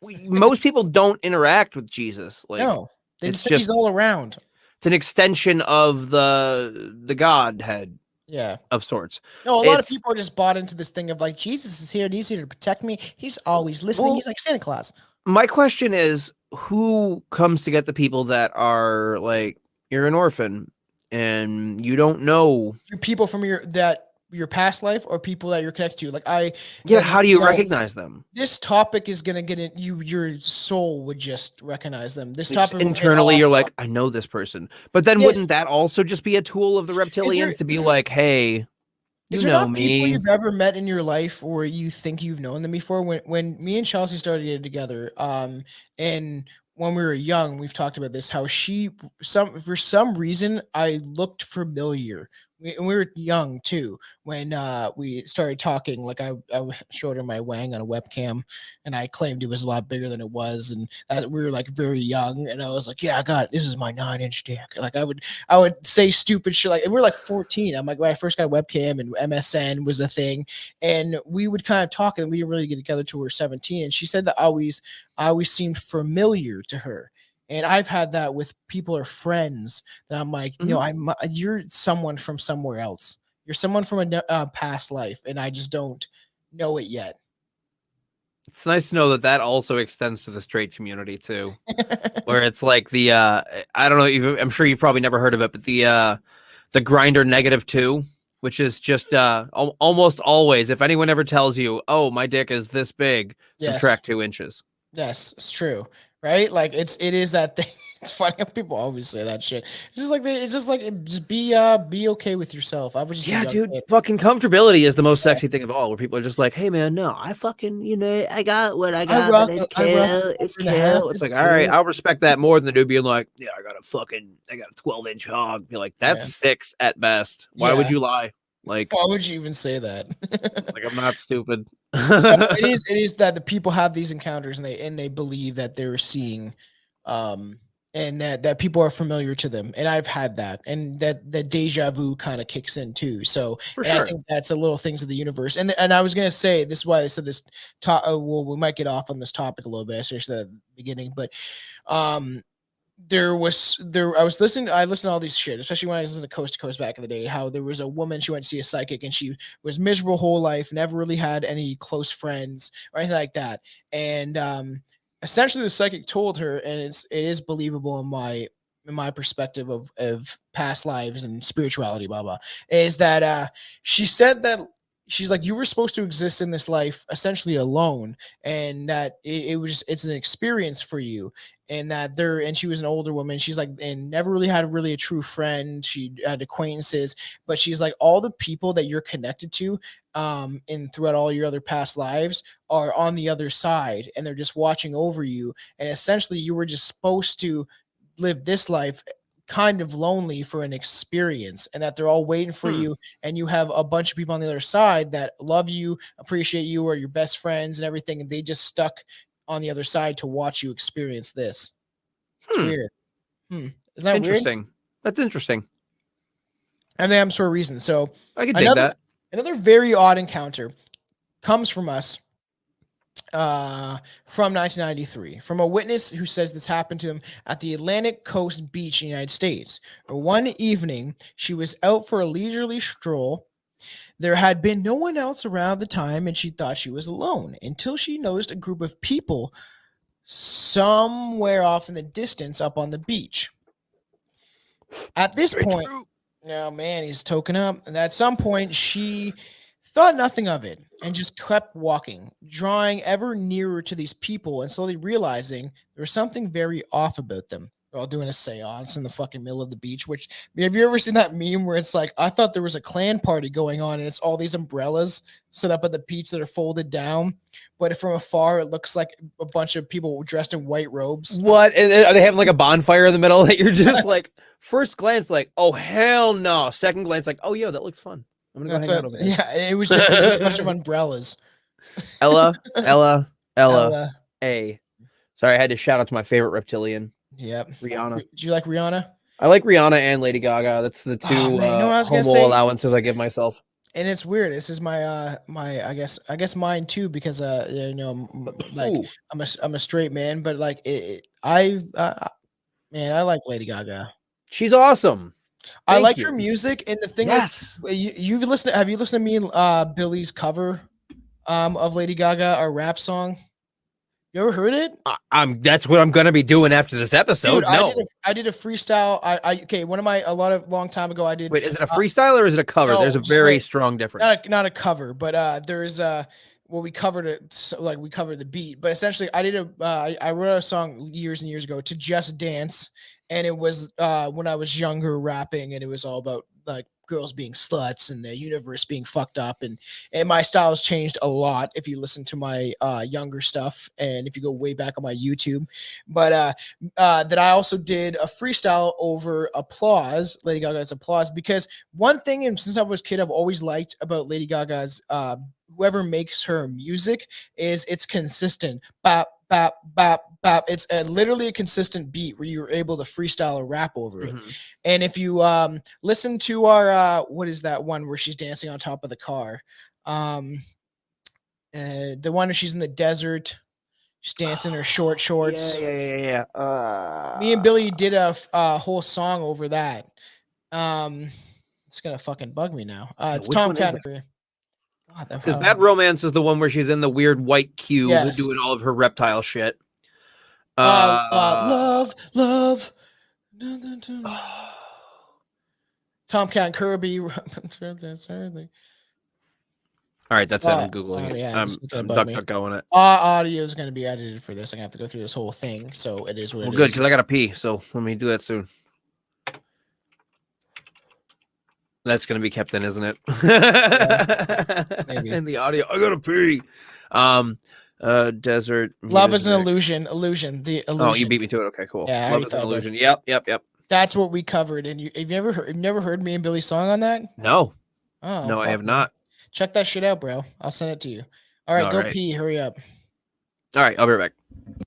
Most people don't interact with Jesus. Like, no, they just think he's all around. It's an extension of the Godhead. Yeah, of sorts. No, a lot of people are just bought into this thing of like Jesus is here and he's here to protect me. He's always listening. He's like Santa Claus. My question is, who comes to get the people that are like, you're an orphan and you don't know? You're people from your past life or people that you're connected to. Like how do you recognize them? This topic is gonna get it. Your soul would just recognize them. This topic internally, you're like, I know this person, but then wouldn't that also just be a tool of the reptilians to be like, hey, is there not people you've ever met in your life or you think you've known them before? When me and Chelsea started getting together, and when we were young, we've talked about this, how for some reason I looked familiar. We were young too when we started talking. Like I showed her my wang on a webcam, and I claimed it was a lot bigger than it was, and we were like very young. And I was like, "Yeah, I got it. This is my 9-inch dick." Like I would say stupid shit. Like, and we were like 14. I'm like, when I first got a webcam and MSN was a thing, and we would kind of talk, and we didn't really get together till we were 17. And she said that I always seemed familiar to her. And I've had that with people or friends that I'm like, you're someone from somewhere else. You're someone from a past life, and I just don't know it yet. It's nice to know that also extends to the straight community too, where it's like the I don't know, I'm sure you've probably never heard of it, but the Grindr -2, which is just almost always, if anyone ever tells you, "Oh, my dick is this big," subtract 2 inches. Yes, it's true. Right? Like it is that thing. It's funny how people always say that shit. Just be okay with yourself. I was just dude. Fucking comfortability is the most sexy thing of all. Where people are just like, "Hey, man, no, I fucking I got what I got. It's cool. It's cool." It's like, all right, I'll respect that more than the dude being like, "Yeah, I got a 12-inch hog." Be like, that's 6 at best. Why would you lie? Like, why would you even say that? Like, I'm not stupid. So it is that the people have these encounters and they believe that they're seeing, and that people are familiar to them. And I've had that, and that deja vu kind of kicks in too. So I think that's a little things of the universe. And I was gonna say, this is why I said this. Well, we might get off on this topic a little bit. I said at the beginning, but I listened to all these shit, especially when I was listening to Coast to Coast back in the day, how there was a woman, she went to see a psychic and she was miserable whole life, never really had any close friends or anything like that. And essentially the psychic told her, and it is believable in my perspective of past lives and spirituality, blah, blah, is that she said that she's like, you were supposed to exist in this life essentially alone, and that it's an experience for you. And that and she was an older woman. She's like, and never really had a true friend. She had acquaintances, but she's like, all the people that you're connected to, and throughout all your other past lives are on the other side, and they're just watching over you. And essentially you were just supposed to live this life kind of lonely for an experience, and that they're all waiting for you, and you have a bunch of people on the other side that love you, appreciate you, or your best friends and everything, and they just stuck on the other side to watch you experience this. It's weird. Isn't that interesting? Weird? That's interesting. And they have for a reason. So I can dig that. Another very odd encounter comes from us from 1993, from a witness who says this happened to him at the Atlantic Coast Beach in the United States. One evening, she was out for a leisurely stroll. There had been no one else around the time, and she thought she was alone until she noticed a group of people somewhere off in the distance up on the beach. At this point, oh man, he's token up. And at some point, she thought nothing of it and just kept walking, drawing ever nearer to these people and slowly realizing there was something very off about them. They're all doing a seance in the fucking middle of the beach. Which, have you ever seen that meme where it's like, I thought there was a clan party going on, and it's all these umbrellas set up at the beach that are folded down, but from afar it looks like a bunch of people dressed in white robes. What? And are they having like a bonfire in the middle that you're just like, first glance, like, oh hell no. Second glance, like, oh yeah, that looks fun. I'm gonna go hang out over there. Yeah, it was just a bunch of umbrellas. Ella. A. Sorry, I had to shout out to my favorite reptilian. Yep. Rihanna. Do you like Rihanna? I like Rihanna and Lady Gaga. That's the two homo allowances I give myself. And it's weird. This is my I guess mine too, because like I'm a straight man, but like man, I like Lady Gaga. She's awesome. I like her music, and the thing is, have you listened to me and Billy's cover of Lady Gaga, our rap song? You ever heard it? That's what I'm gonna be doing after this episode. Dude, no, I did a freestyle. Long time ago I did. Wait, is it a freestyle or is it a cover? No, there's a very strong difference. Not a cover, but there's we covered it, so, like we covered the beat. But essentially, I wrote a song years and years ago to Just Dance, and it was when I was younger rapping, and it was all about like girls being sluts and the universe being fucked up, and my style has changed a lot if you listen to my younger stuff, and if you go way back on my YouTube. But that I also did a freestyle over Applause, Lady Gaga's Applause, because one thing, and since I was a kid, I've always liked about Lady Gaga's whoever makes her music is it's consistent. Bop, bop, bop, bop. It's literally a consistent beat where you're able to freestyle a rap over it. And if you listen to our what is that one where she's dancing on top of the car? The one where she's in the desert, she's dancing her short shorts. Yeah. Me and Billy did a whole song over that. It's gonna fucking bug me now. It's Tom Catherine. Because Bad Romance is the one where she's in the weird white cube doing all of her reptile shit. Love. Tomcat Kirby. All right, that's it. I'm Googling it. I'm duck-duck-going it. Audio is going to be edited for this. I'm going to have to go through this whole thing. So it is what it is. Good, because I got to pee. So let me do that soon. That's going to be kept in, isn't it? Maybe. In the audio. I got to pee. Desert. Love is an illusion. The illusion. Oh, you beat me to it. Okay, cool. Yeah, Love is an illusion. Yep. That's what we covered. And you've never heard me and Billy's song on that? No. Oh, no, I have not. Check that shit out, bro. I'll send it to you. All right, go pee. Hurry up. All right, I'll be right back.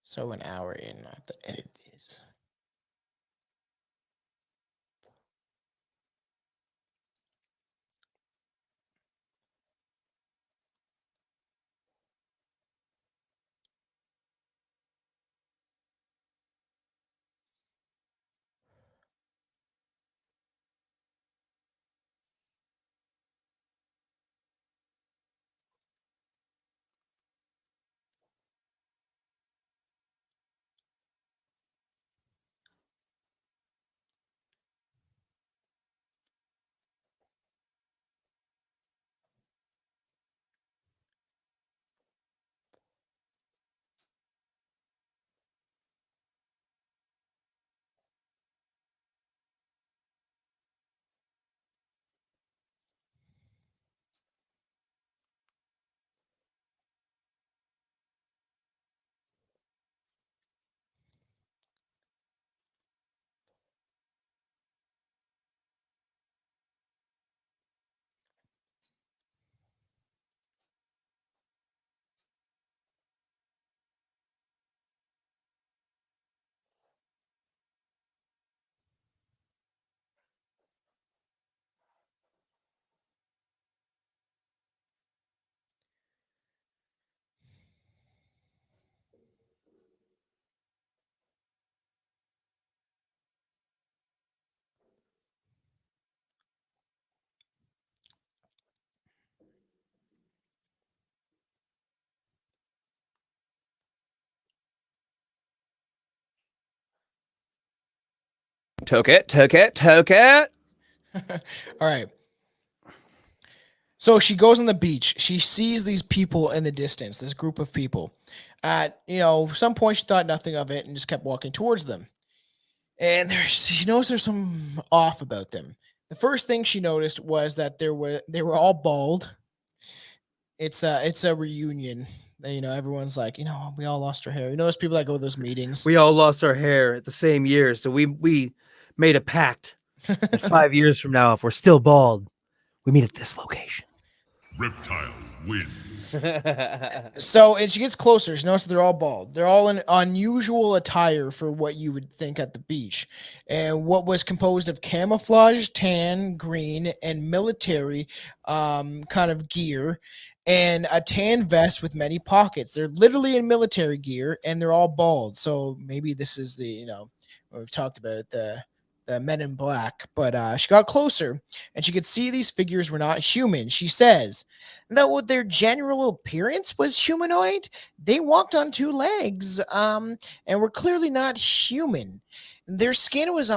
So an hour in, I have to edit this. Took it. All right. So she goes on the beach. She sees these people in the distance, this group of people. At some point, she thought nothing of it and just kept walking towards them. And she knows there's some off about them. The first thing she noticed was that they were all bald. It's a reunion. Everyone's like, we all lost our hair. Those people that go to those meetings. We all lost our hair at the same year, so we made a pact that 5 years from now, if we're still bald, we meet at this location. Reptile wins. So, and she gets closer. She notices they're all bald. They're all in unusual attire for what you would think at the beach. And what was composed of camouflage, tan, green, and military kind of gear, and a tan vest with many pockets. They're literally in military gear, and they're all bald. So maybe this is the, what we've talked about, the Men in Black. But she got closer, and she could see these figures were not human. She says, though their general appearance was humanoid, they walked on two legs and were clearly not human. Their skin was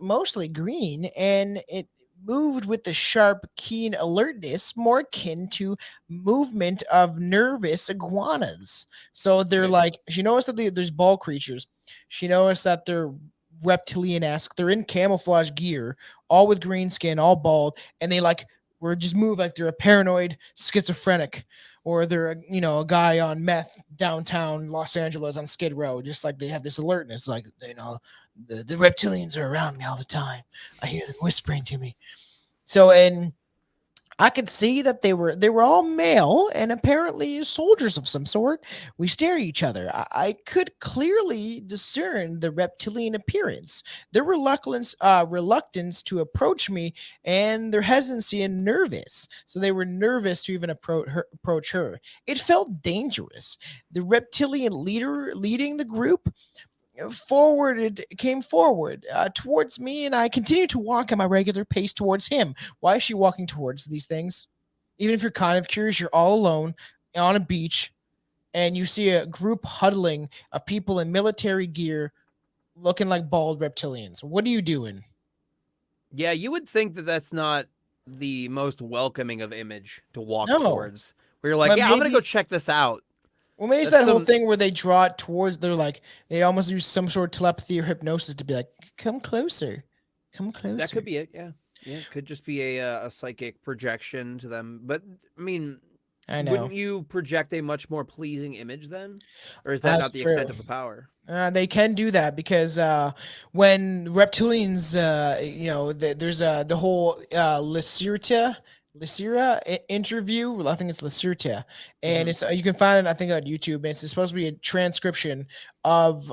mostly green, and it moved with the sharp, keen alertness more akin to movement of nervous iguanas. So they're like, she noticed that there's bald creatures. She noticed that they're reptilian-esque. They're in camouflage gear, all with green skin, all bald, and they were just move like they're a paranoid schizophrenic, or they're a guy on meth downtown Los Angeles on Skid Row. Just like they have this alertness, like the reptilians are around me all the time. I hear them whispering to me. So, and I could see that they were all male and apparently soldiers of some sort. We stare at each other. I could clearly discern the reptilian appearance, their reluctance to approach me, and their hesitancy and nervous. So they were nervous to even approach her. It felt dangerous. The reptilian leader leading the group came forward towards me, and I continued to walk at my regular pace towards him. Why is she walking towards these things? Even if you're kind of curious, you're all alone on a beach, and you see a group huddling of people in military gear looking like bald reptilians. What are you doing? Yeah, you would think that that's not the most welcoming of image to walk towards. Where you're like, I'm going to go check this out. Well, maybe it's that whole thing where they draw it towards, they almost use some sort of telepathy or hypnosis to be like, come closer. Come closer. That could be it, yeah. Yeah, it could just be a psychic projection to them. But, I mean, wouldn't you project a much more pleasing image then? Or is that not the extent of the power? They can do that because when reptilians, there's the whole Lycera interview. I think it's Lycera, and it's you can find it, I think, on YouTube. And it's supposed to be a transcription of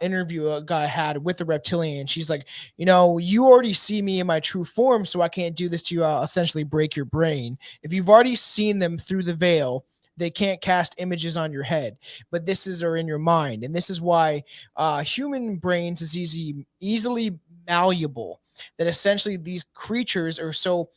interview a guy had with the reptilian. She's like, you already see me in my true form, so I can't do this to you. I'll essentially break your brain. If you've already seen them through the veil, they can't cast images on your head, but are in your mind. And this is why human brains is easily malleable, that essentially these creatures are so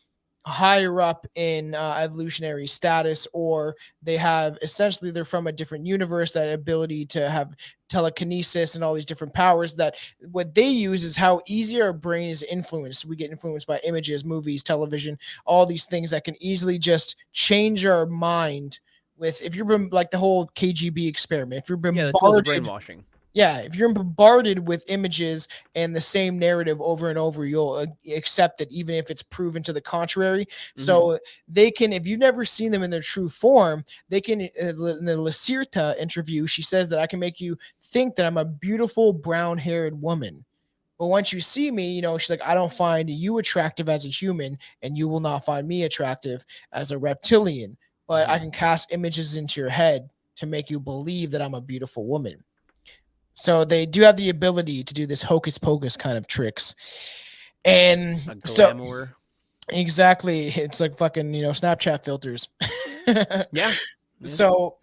higher up in evolutionary status, or they're from a different universe, that ability to have telekinesis and all these different powers, that what they use is how easy our brain is influenced. We get influenced by images, movies, television, all these things that can easily just change our mind. If you've been like the whole KGB experiment, if you're bombarded, brainwashing. Yeah, if you're bombarded with images and the same narrative over and over, you'll accept it, even if it's proven to the contrary. Mm-hmm. So they can, if you've never seen them in their true form, they can, in the Lycera interview, she says that I can make you think that I'm a beautiful brown-haired woman. But once you see me, she's like, I don't find you attractive as a human, and you will not find me attractive as a reptilian. But I can cast images into your head to make you believe that I'm a beautiful woman. So they do have the ability to do this hocus pocus kind of tricks. And so exactly, it's like fucking, Snapchat filters. Yeah. So,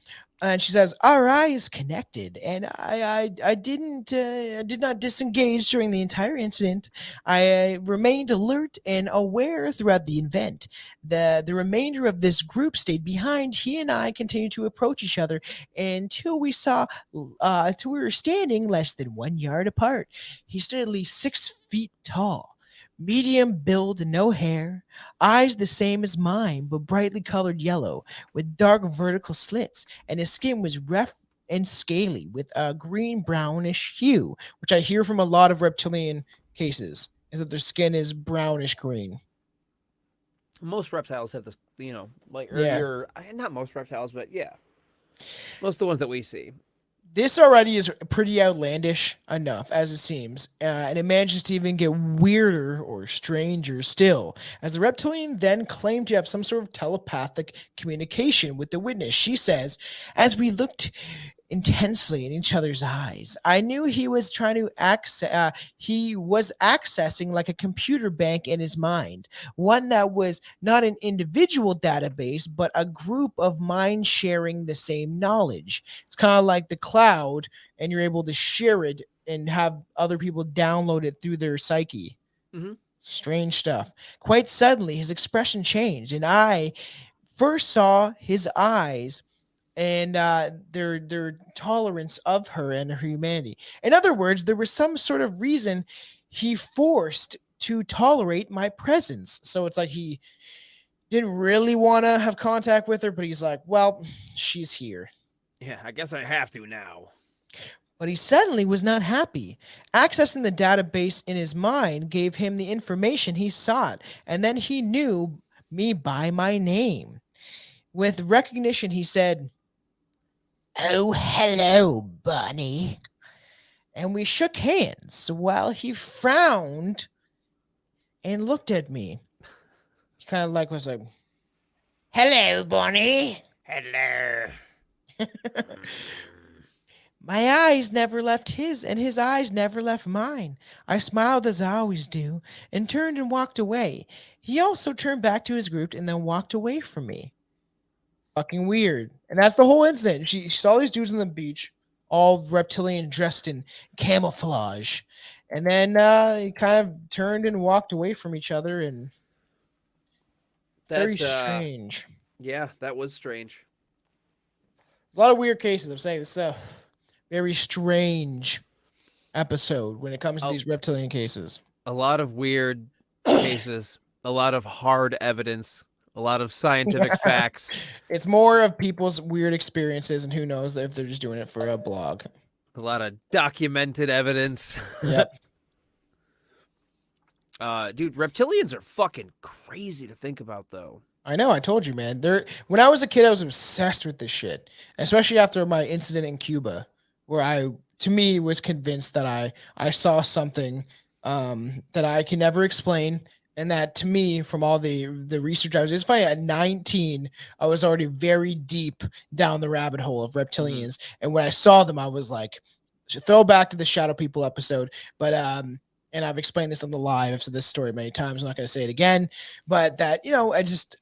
and she says, our eyes connected, and I did not disengage during the entire incident. I remained alert and aware throughout the event. The remainder of this group stayed behind. He and I continued to approach each other until we were standing less than 1 yard apart. He stood at least 6 feet tall, Medium build, no hair, eyes the same as mine, but brightly colored yellow, with dark vertical slits, and his skin was rough and scaly, with a green-brownish hue, which I hear from a lot of reptilian cases, is that their skin is brownish green. Most reptiles have this, like earlier, not most reptiles, but most of the ones that we see. This already is pretty outlandish enough, as it seems, and it manages to even get weirder or stranger still, as the reptilian then claimed to have some sort of telepathic communication with the witness. She says, as we looked intensely in each other's eyes, I knew he was trying to accessing like a computer bank in his mind, one that was not an individual database, but a group of minds sharing the same knowledge. It's kind of like the cloud, and you're able to share it and have other people download it through their psyche. Mm-hmm. Strange stuff. Quite suddenly, his expression changed, and I first saw his eyes and their tolerance of her and her humanity. In other words, there was some sort of reason he forced to tolerate my presence. So it's like he didn't really want to have contact with her, but he's like, well, she's here. Yeah, I guess I have to now. But he suddenly was not happy. Accessing the database in his mind gave him the information he sought, and then he knew me by my name. With recognition, he said, "Oh, hello, Bunny." And we shook hands while he frowned and looked at me. He kind of like was like, "Hello, Bunny." Hello. My eyes never left his, and his eyes never left mine. I smiled as I always do, and turned and walked away. He also turned back to his group and then walked away from me. Fucking weird. And that's the whole incident. She saw these dudes on the beach, all reptilian, dressed in camouflage. And then he kind of turned and walked away from each other, and very strange. Yeah, that was strange. A lot of weird cases. I'm saying this very strange episode when it comes to these reptilian cases. A lot of weird cases, a lot of hard evidence, a lot of scientific facts. It's more of people's weird experiences, and who knows if they're just doing it for a blog. A lot of documented evidence. Yep. Dude, reptilians are fucking crazy to think about, though. I know, I told you, man. When I was a kid, I was obsessed with this shit, especially after my incident in Cuba, where I was convinced that I saw something that I can never explain, and that to me, from all the research I was, it's funny, at 19, I was already very deep down the rabbit hole of reptilians, and when I saw them, I was like, throw back to the Shadow People episode, but and I've explained this on the live. I've said this story many times. I'm not going to say it again, but that,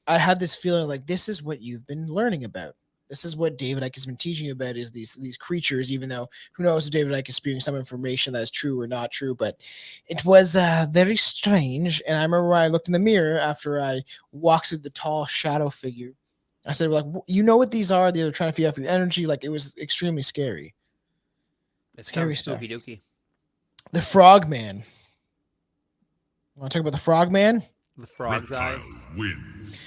I had this feeling like this is what you've been learning about. This is what David Icke has been teaching you about, is these creatures, even though who knows if David Icke is spewing some information that is true or not true, but it was very strange. And I remember when I looked in the mirror after I walked through the tall shadow figure, I said, like, you know what these are? They're trying to feed off your energy. Like, it was extremely scary. It's scary stuff. Dookie. The Frogman. Want to talk about the Frogman? The Frog's Eye wins.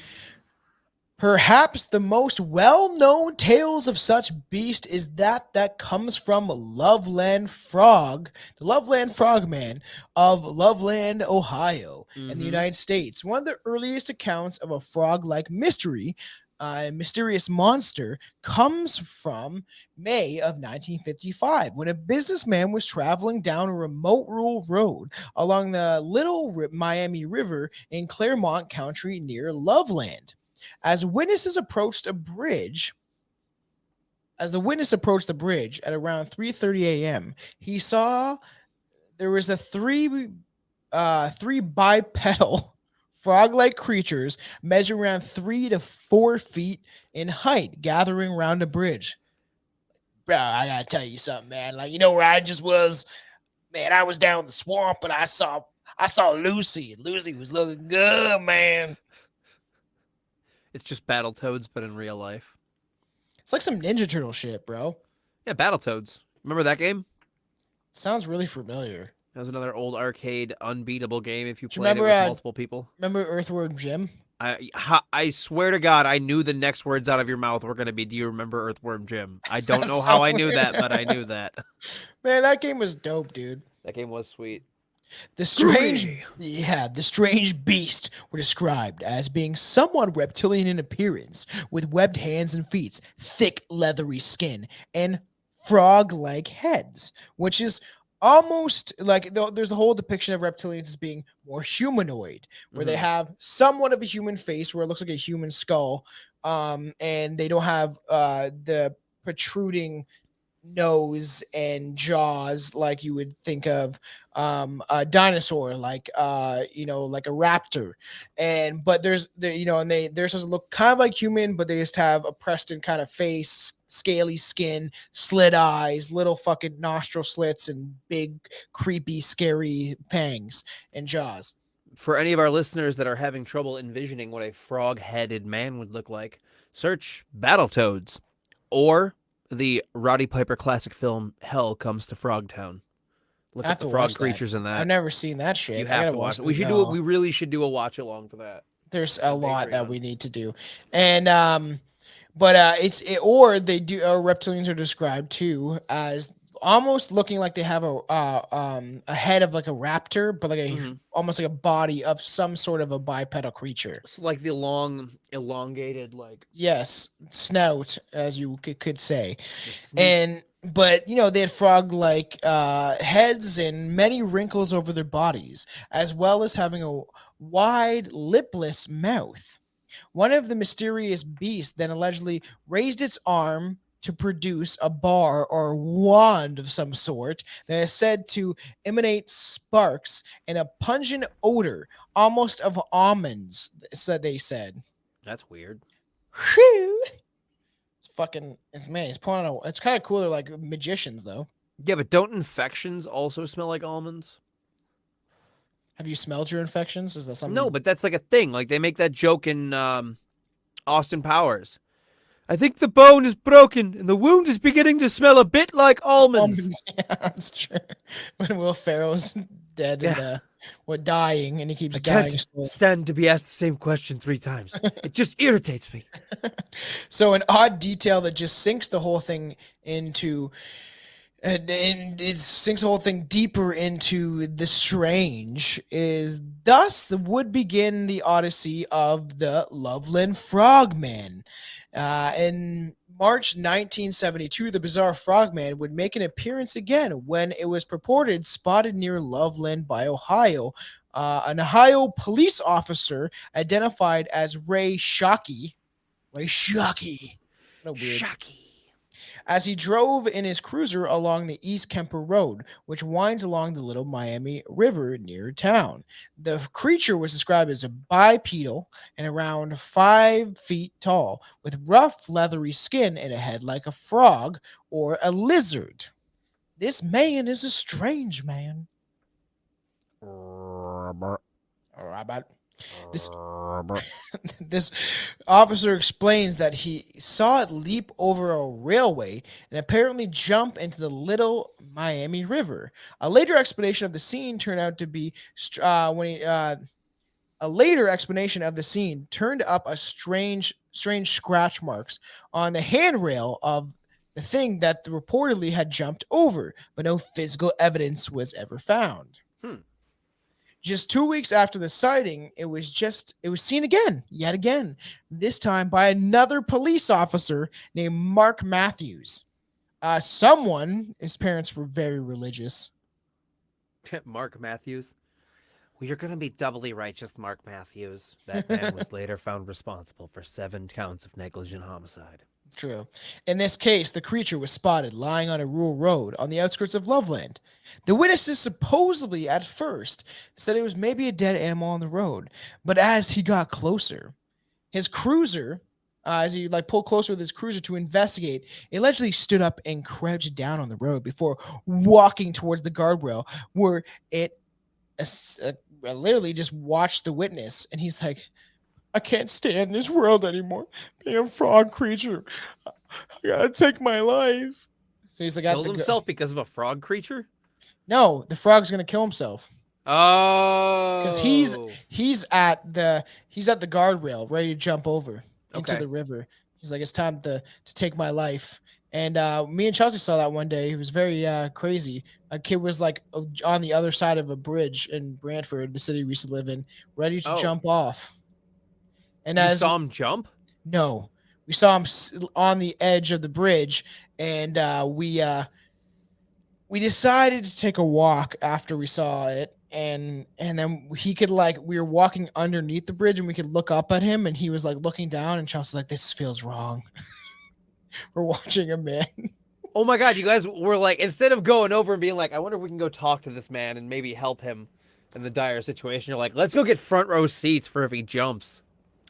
Perhaps the most well-known tales of such beast is that comes from Loveland Frog, the Loveland Frogman of Loveland, Ohio, in the United States. One of the earliest accounts of a frog-like mysterious monster comes from May of 1955, when a businessman was traveling down a remote rural road along the Little Miami River in Claremont County near Loveland. As the witness approached the bridge at around 3:30 a.m., he saw there was a three bipedal frog-like creatures measuring around 3 to 4 feet in height, gathering around a bridge. Bro, I gotta tell you something, man. Like, where I just was, man. I was down in the swamp, and I saw Lucy. Lucy was looking good, man. It's just Battletoads, but in real life. It's like some Ninja Turtle shit, bro. Yeah, Battletoads. Remember that game? Sounds really familiar. That was another old arcade unbeatable game if you played it with multiple people. Remember Earthworm Jim? I swear to God, I knew the next words out of your mouth were going to be, do you remember Earthworm Jim? I don't know how I knew that, but I knew that. Man, that game was dope, dude. That game was sweet. The strange beast were described as being somewhat reptilian in appearance, with webbed hands and feet, thick leathery skin, and frog-like heads, which is almost like there's a whole depiction of reptilians as being more humanoid, where they have somewhat of a human face, where it looks like a human skull, and they don't have the protruding nose and jaws like you would think of a dinosaur, like like a raptor, but theirs doesn't look kind of like human, but they just have a Preston kind of face, scaly skin, slit eyes, little fucking nostril slits, and big creepy scary fangs and jaws. For any of our listeners that are having trouble envisioning what a frog-headed man would look like, search Battletoads or the Roddy Piper classic film Hell Comes to Frogtown. Look at the frog creatures in that. I've never seen that shit. You have to watch it. We really should do a watch along for that. There's a lot that we need to do, and reptilians are described too as almost looking like they have a head of like a raptor, but like almost like a body of some sort of a bipedal creature. So like the long, elongated, like snout, as you could say, but they had frog-like heads and many wrinkles over their bodies, as well as having a wide, lipless mouth. One of the mysterious beasts then allegedly raised its arm to produce a bar or wand of some sort that is said to emanate sparks and a pungent odor, almost of almonds, they said. That's weird. It's pulling out. It's kind of cool. They're like magicians, though. Yeah, but don't infections also smell like almonds? Have you smelled your infections? Is that something? No, but that's like a thing. Like they make that joke in Austin Powers. I think the bone is broken and the wound is beginning to smell a bit like almonds. Yeah, that's true. When Will Ferrell's dead and dying, and he keeps dying. I can't stand to be asked the same question 3 times. It just irritates me. So an odd detail that just sinks the whole thing into, and it sinks the whole thing deeper into the strange, is thus would begin the odyssey of the Loveland Frogman. In March 1972, the bizarre frogman would make an appearance again when it was purported spotted near Loveland by Ohio. An Ohio police officer identified as Ray Shockey. As he drove in his cruiser along the East Kemper Road, which winds along the Little Miami River near town. The creature was described as a bipedal and around 5 feet tall, with rough, leathery skin and a head like a frog or a lizard. This man is a strange man. This officer explains that he saw it leap over a railway and apparently jump into the Little Miami River. A later explanation of the scene turned out to be turned up a strange scratch marks on the handrail of the thing that reportedly had jumped over, but no physical evidence was ever found. Just 2 weeks after the sighting, it was seen yet again, this time by another police officer named Mark Matthews. His parents were very religious. Mark Matthews? Well, you're going to be doubly righteous, Mark Matthews. That man was later found responsible for 7 counts of negligent homicide. True. In this case, the creature was spotted lying on a rural road on the outskirts of Loveland. The witnesses supposedly at first said it was maybe a dead animal on the road, but as he got closer, his cruiser, as he pulled closer with his cruiser to investigate, it allegedly stood up and crouched down on the road before walking towards the guardrail, where it literally just watched the witness, and he's like, I can't stand this world anymore. Being a frog creature, I gotta take my life. So he's like, killed himself because of a frog creature. No, the frog's gonna kill himself. Oh, because he's at the guardrail, ready to jump over into the river. He's like, it's time to take my life. And me and Chelsea saw that one day. It was very crazy. A kid was like on the other side of a bridge in Brantford, the city we used to live in, ready to jump off. And you saw him jump? No, we saw him on the edge of the bridge, and we decided to take a walk after we saw it. And then he could we were walking underneath the bridge and we could look up at him and he was like looking down and Chelsea's like, this feels wrong. We're watching a man. Oh my God, you guys were like, instead of going over and being like, I wonder if we can go talk to this man and maybe help him in the dire situation, you're like, let's go get front row seats for if he jumps.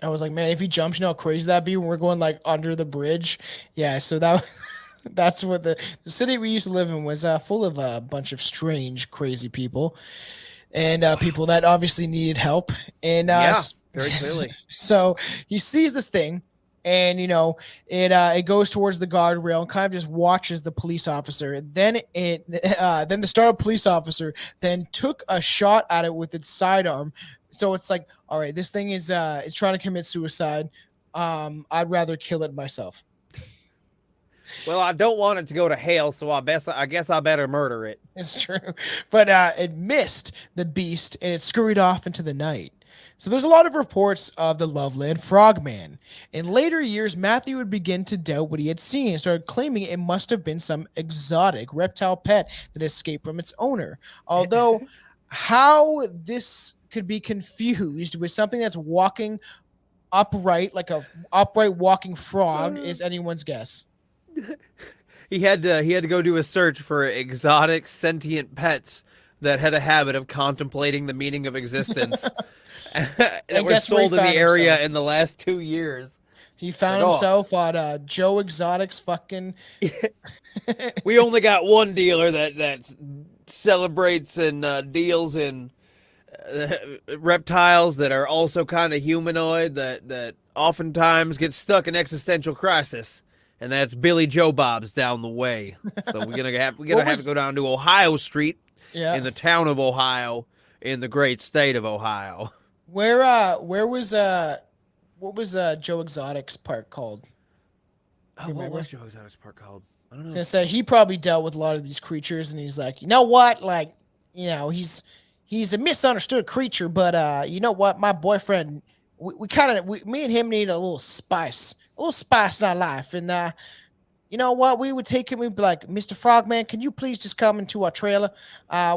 I was like, man, if he jumps, you know how crazy that'd be when we're going like under the bridge. Yeah, so that's what the city we used to live in was full of a bunch of strange, crazy people. And people that obviously needed help. And very clearly. So he sees this thing, and it goes towards the guardrail and kind of just watches the police officer. Then the startled police officer then took a shot at it with its sidearm. So it's like, all right, this thing is trying to commit suicide. I'd rather kill it myself. Well, I don't want it to go to hell, so I guess I better murder it. It's true. But it missed the beast, and it scurried off into the night. So there's a lot of reports of the Loveland Frogman. In later years, Matthew would begin to doubt what he had seen and started claiming it must have been some exotic reptile pet that escaped from its owner. Although how this could be confused with something that's walking upright, like a upright walking frog, is anyone's guess. He had to go do a search for exotic sentient pets that had a habit of contemplating the meaning of existence that were sold in the area in the last 2 years. He found himself on Joe Exotic's fucking. We only got one dealer that celebrates and deals in reptiles that are also kind of humanoid that oftentimes get stuck in existential crisis. And that's Billy Joe Bob's down the way. So we're gonna have to go down to Ohio Street in the town of Ohio in the great state of Ohio. Where was what was Joe Exotic's park called? Oh, what was Joe Exotic's park called? I don't know. I was gonna say he probably dealt with a lot of these creatures, and he's like, you know what, like, he's a misunderstood creature, but you know what, my boyfriend, me and him need a little spice in our life. And you know what, we would take him, we'd be like, Mr. Frogman, can you please just come into our trailer?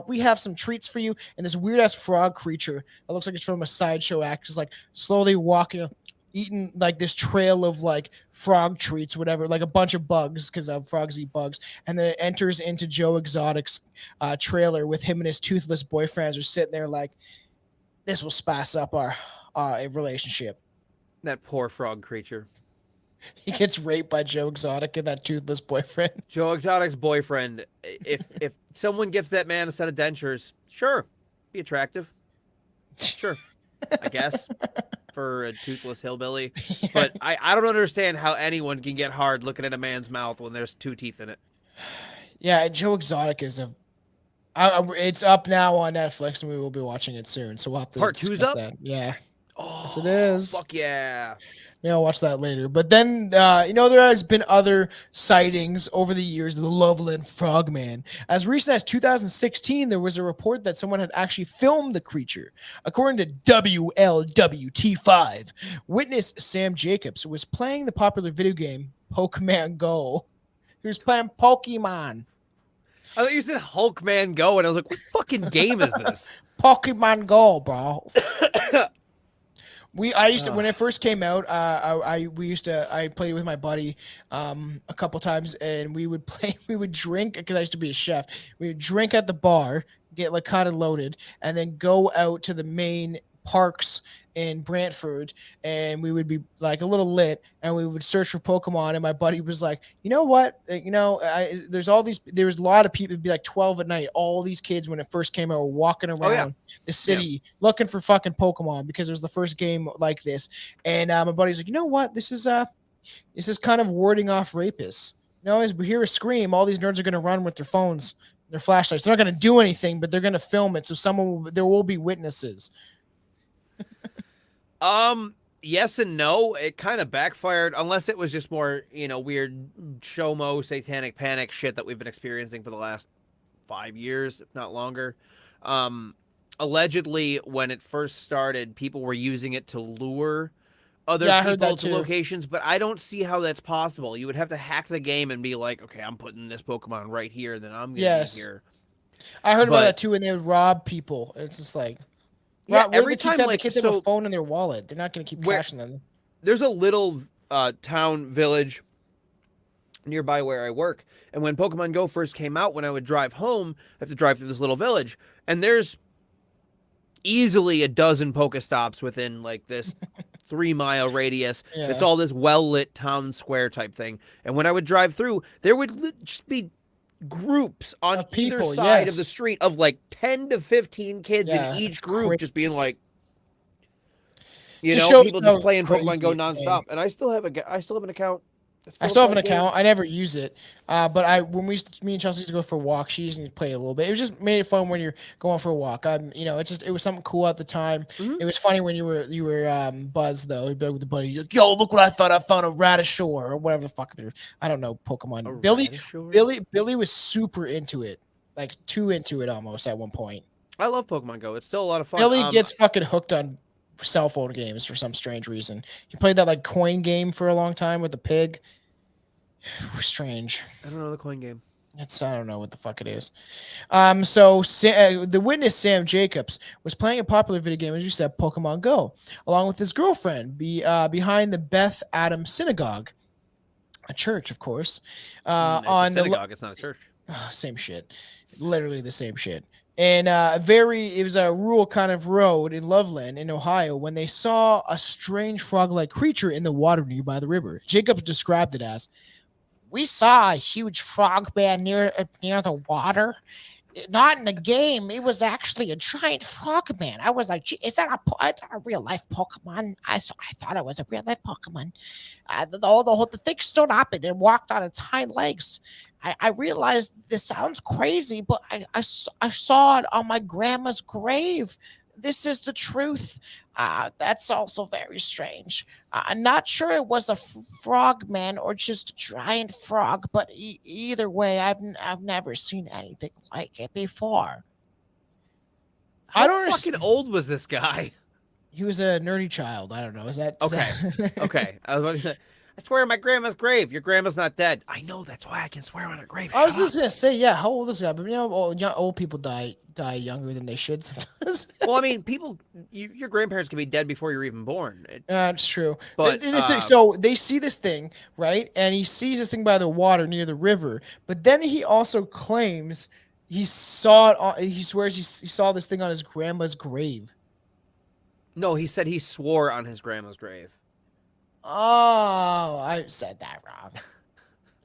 We have some treats for you. And this weird ass frog creature that looks like it's from a sideshow act is like slowly walking, eating like this trail of like frog treats, whatever, like a bunch of bugs, because frogs eat bugs. And then it enters into Joe Exotic's trailer with him and his toothless boyfriends are sitting there like, this will spice up our relationship. That poor frog creature. He gets raped by Joe Exotic and that toothless boyfriend. Joe Exotic's boyfriend. If someone gives that man a set of dentures, sure, be attractive. Sure, I guess, for a toothless hillbilly. Yeah. But I don't understand how anyone can get hard looking at a man's mouth when there's 2 teeth in it. Yeah, Joe Exotic is it's up now on Netflix, and we will be watching it soon. So we'll have to Part 2's up? that. Yeah. Oh, yes, it is. Fuck yeah. Yeah, I'll watch that later. But then, there has been other sightings over the years of the Loveland Frogman. As recent as 2016, there was a report that someone had actually filmed the creature. According to WLWT5, witness Sam Jacobs was playing the popular video game Pokemon Go. He was playing Pokemon. I thought you said Hulkman Go, and I was like, what fucking game is this? Pokemon Go, bro. When it first came out, I played with my buddy a couple times, and we would drink, because I used to be a chef. We would drink at the bar, get like kind of loaded, and then go out to the main parks in Brantford, and we would be like a little lit, and we would search for Pokemon. And my buddy was like, you know what, there was a lot of people. It'd be like 12 at night. All these kids, when it first came out, were walking around the city looking for fucking Pokemon, because it was the first game like this. And my buddy's like, you know what, this is kind of warding off rapists. As we hear a scream, all these nerds are gonna run with their phones. Their flashlights. They're not going to do anything, but they're going to film it, so there will be witnesses. Yes and no. It kind of backfired, unless it was just more, weird Shomo, satanic panic shit that we've been experiencing for the last 5 years, if not longer. Allegedly, when it first started, people were using it to lure other people to locations, but I don't see how that's possible. You would have to hack the game and be like, okay, I'm putting this Pokemon right here, then I'm going to be here. I heard about that too, when they would rob people. It's just like, every time the kids have a phone in their wallet, they're not going to keep cashing them. There's a little town village nearby where I work, and when Pokemon Go first came out, when I would drive home, I have to drive through this little village, and there's easily a dozen Pokestops within like this 3-mile radius. Yeah. It's all this well-lit town square type thing. And when I would drive through, there would just be groups on either side of the street of like 10 to 15 kids in each group, just being like, people just playing Pokemon Go nonstop. And I still have an account. I still have an account. I never use it. But me and Chelsea used to go for a walk. She used to play a little bit. It was just made it fun when you're going for a walk. It was something cool at the time. Mm-hmm. It was funny when you were buzzed though. You'd be with the buddy, you're like, yo, look what I thought. I found a Radishore or whatever the fuck. I don't know Pokemon. Billy was super into it, like too into it almost at one point. I love Pokemon Go. It's still a lot of fun. Billy gets fucking hooked on cell phone games for some strange reason. He played that like coin game for a long time with the pig. It was strange. I don't know the coin game. I don't know what the fuck it is. The witness Sam Jacobs was playing a popular video game, as you said, Pokemon Go, along with his girlfriend, behind the Beth Adam Synagogue, a church, of course. On the synagogue, it's not a church. Same shit, literally the same shit. And it was a rural kind of road in Loveland in Ohio when they saw a strange frog-like creature in the water nearby the river. Jacobs described it as, "We saw a huge frogman near the water. Not in the game. It was actually a giant frogman. I was like, is that a real life Pokemon? I thought it was a real life Pokemon. The thing stood up and it walked on its hind legs. I realized this sounds crazy, but I saw it on my grandma's grave. This is the truth. That's also very strange. I'm not sure it was a frogman or just a giant frog, but either way, I've never seen anything like it before." How fucking old was this guy? He was a nerdy child. I don't know. Is that okay? Okay. I was about to say, I swear on my grandma's grave. Your grandma's not dead. I know, that's why I can swear on her grave. I was just gonna say, yeah. How old is this guy? But old people die younger than they should sometimes. Well, I mean, your grandparents can be dead before you're even born. That's true. But so they see this thing, right? And he sees this thing by the water near the river. But then he also claims he saw it. He swears he saw this thing on his grandma's grave. No, he said he swore on his grandma's grave. Oh, I said that wrong.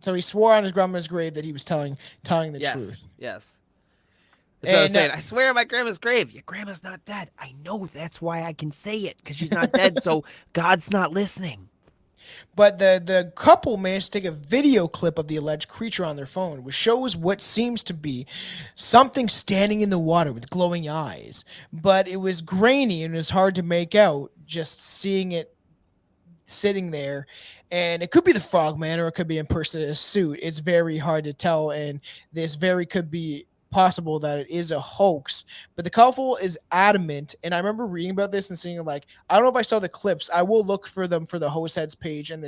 So he swore on his grandma's grave that he was telling the truth. Yes. That's what I was saying. I swear on my grandma's grave. Your grandma's not dead. I know, that's why I can say it, because she's not dead, so God's not listening. But the couple managed to take a video clip of the alleged creature on their phone, which shows what seems to be something standing in the water with glowing eyes. But it was grainy and it was hard to make out just seeing it sitting there. And it could be the Frogman or it could be in person in a suit. It's very hard to tell, and this could be possible that it is a hoax. But the couple is adamant, and I remember reading about this and seeing like, I don't know if I saw the clips. I will look for them for the Hostheads page and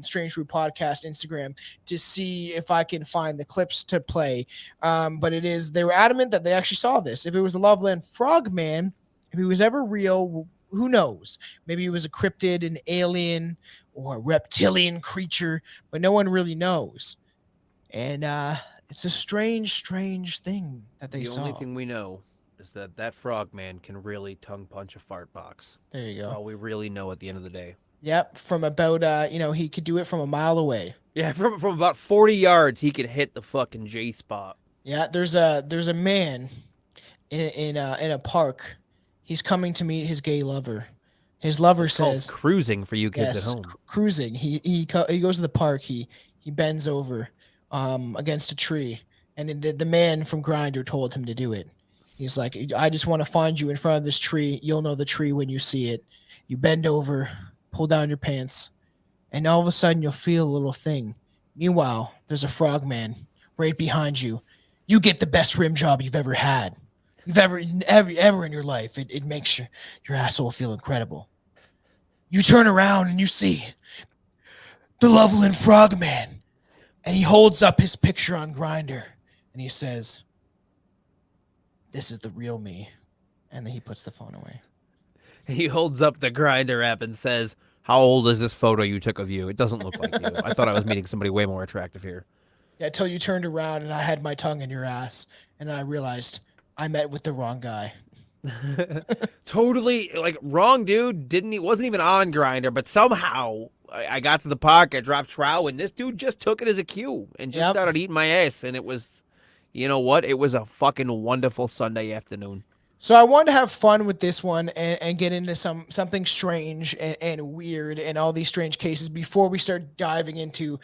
Strange Brew Podcast Instagram to see if I can find the clips to play. But they were adamant that they actually saw this. If it was a Loveland Frogman, if he was ever real, who knows? Maybe it was a cryptid, an alien, or a reptilian creature, but no one really knows. And it's a strange, strange thing that they saw. The only thing we know is that Frogman can really tongue punch a fart box. There you go. That's all we really know at the end of the day. Yep, from about he could do it from a mile away. Yeah, from about 40 yards, he could hit the fucking J spot. Yeah, there's a man in a park. He's coming to meet his gay lover. His lover says, cruising for you kids at home. Cruising. He goes to the park. He bends over against a tree, And then the man from Grindr told him to do it. He's like, I just want to find you in front of this tree. You'll know the tree when you see it. You bend over, pull down your pants, and all of a sudden you'll feel a little thing. Meanwhile, there's a frogman right behind you. You get the best rim job you've ever had. You've ever in your life. It makes your asshole feel incredible. You turn around and you see the Loveland Frogman. And he holds up his picture on Grindr and he says, "This is the real me." And then he puts the phone away. He holds up the Grindr app and says, "How old is this photo you took of you? It doesn't look like you. I thought I was meeting somebody way more attractive here." Yeah, until you turned around and I had my tongue in your ass and I realized I met with the wrong guy. Totally, like, wrong dude. Wasn't even on Grindr, but somehow I got to the park, I dropped trow, and this dude just took it as a cue and just started eating my ass. And it was, you know what? It was a fucking wonderful Sunday afternoon. So I wanted to have fun with this one and get into something strange and weird and all these strange cases before we start diving into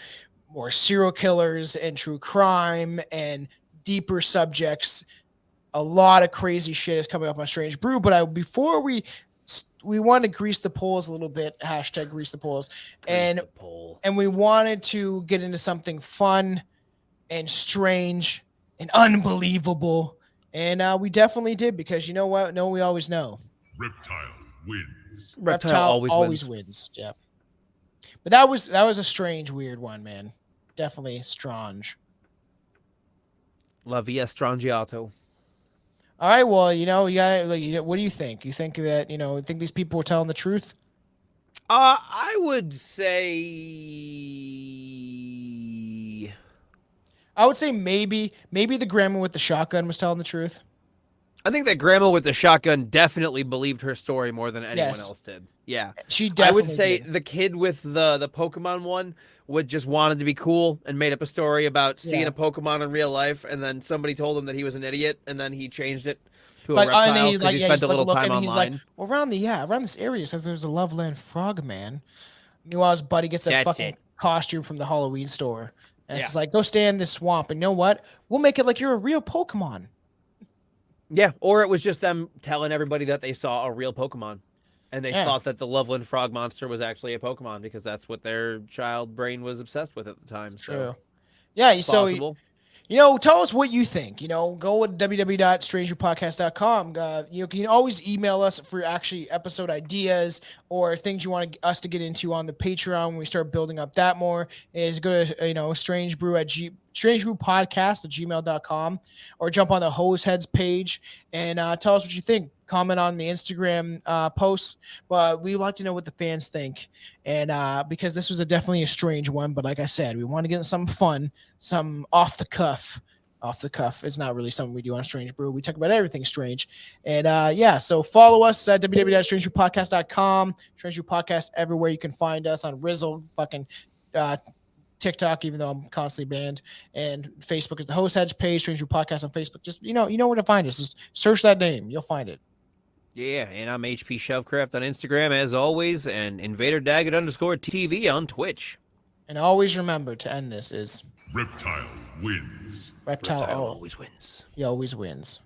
more serial killers and true crime and deeper subjects. A lot of crazy shit is coming up on Strange Brew, but before we want to grease the polls a little bit, hashtag grease the polls, and we wanted to get into something fun and strange and unbelievable, and we definitely did, because you know what? No, we always know. Reptile wins. Reptile always wins. Yeah, but that was a strange, weird one, man. Definitely strange. La via strangiato. All right, well, you got what do you think? You think that, think these people were telling the truth? I would say maybe the grandma with the shotgun was telling the truth. I think that grandma with the shotgun definitely believed her story more than anyone else did. Yeah. She definitely I would say did. The kid with the Pokemon one would just wanted to be cool and made up a story about seeing a Pokemon in real life, and then somebody told him that he was an idiot, and then he changed it to a reptile because he spent a little time online. He's like, well, around this area it says there's a Loveland Frogman. Meanwhile, his buddy gets a fucking costume from the Halloween store. And it's like, go stay in this swamp, and you know what? We'll make it like you're a real Pokemon. Yeah, or it was just them telling everybody that they saw a real Pokemon. And they thought that the Loveland Frog monster was actually a Pokemon because that's what their child brain was obsessed with at the time. It's true. Yeah, possible. Tell us what you think. Go with www.strangebrewttv.com. You can always email us for actually episode ideas or things you want us to get into on the Patreon when we start building up that more. Is go to strangebrewpodcast@gmail.com or jump on the Hoseheads page and tell us what you think. Comment on the Instagram posts, but we like to know what the fans think, and because this was definitely a strange one, but like I said, we want to get into something fun, some off the cuff. It's not really something we do on Strange Brew. We talk about everything strange, and so follow us at www.strangebrewpodcast.com. Strange Brew Podcast everywhere you can find us, on Rizzle, fucking TikTok, even though I'm constantly banned, and Facebook is the Hoseheads page. Strange Brew Podcast on Facebook. Just you know where to find us. Just search that name, you'll find it. Yeah, and I'm HP Shovecraft on Instagram as always, and InvaderDaggett_TV on Twitch. And always remember to end this is Reptile wins. Reptile always wins. He always wins.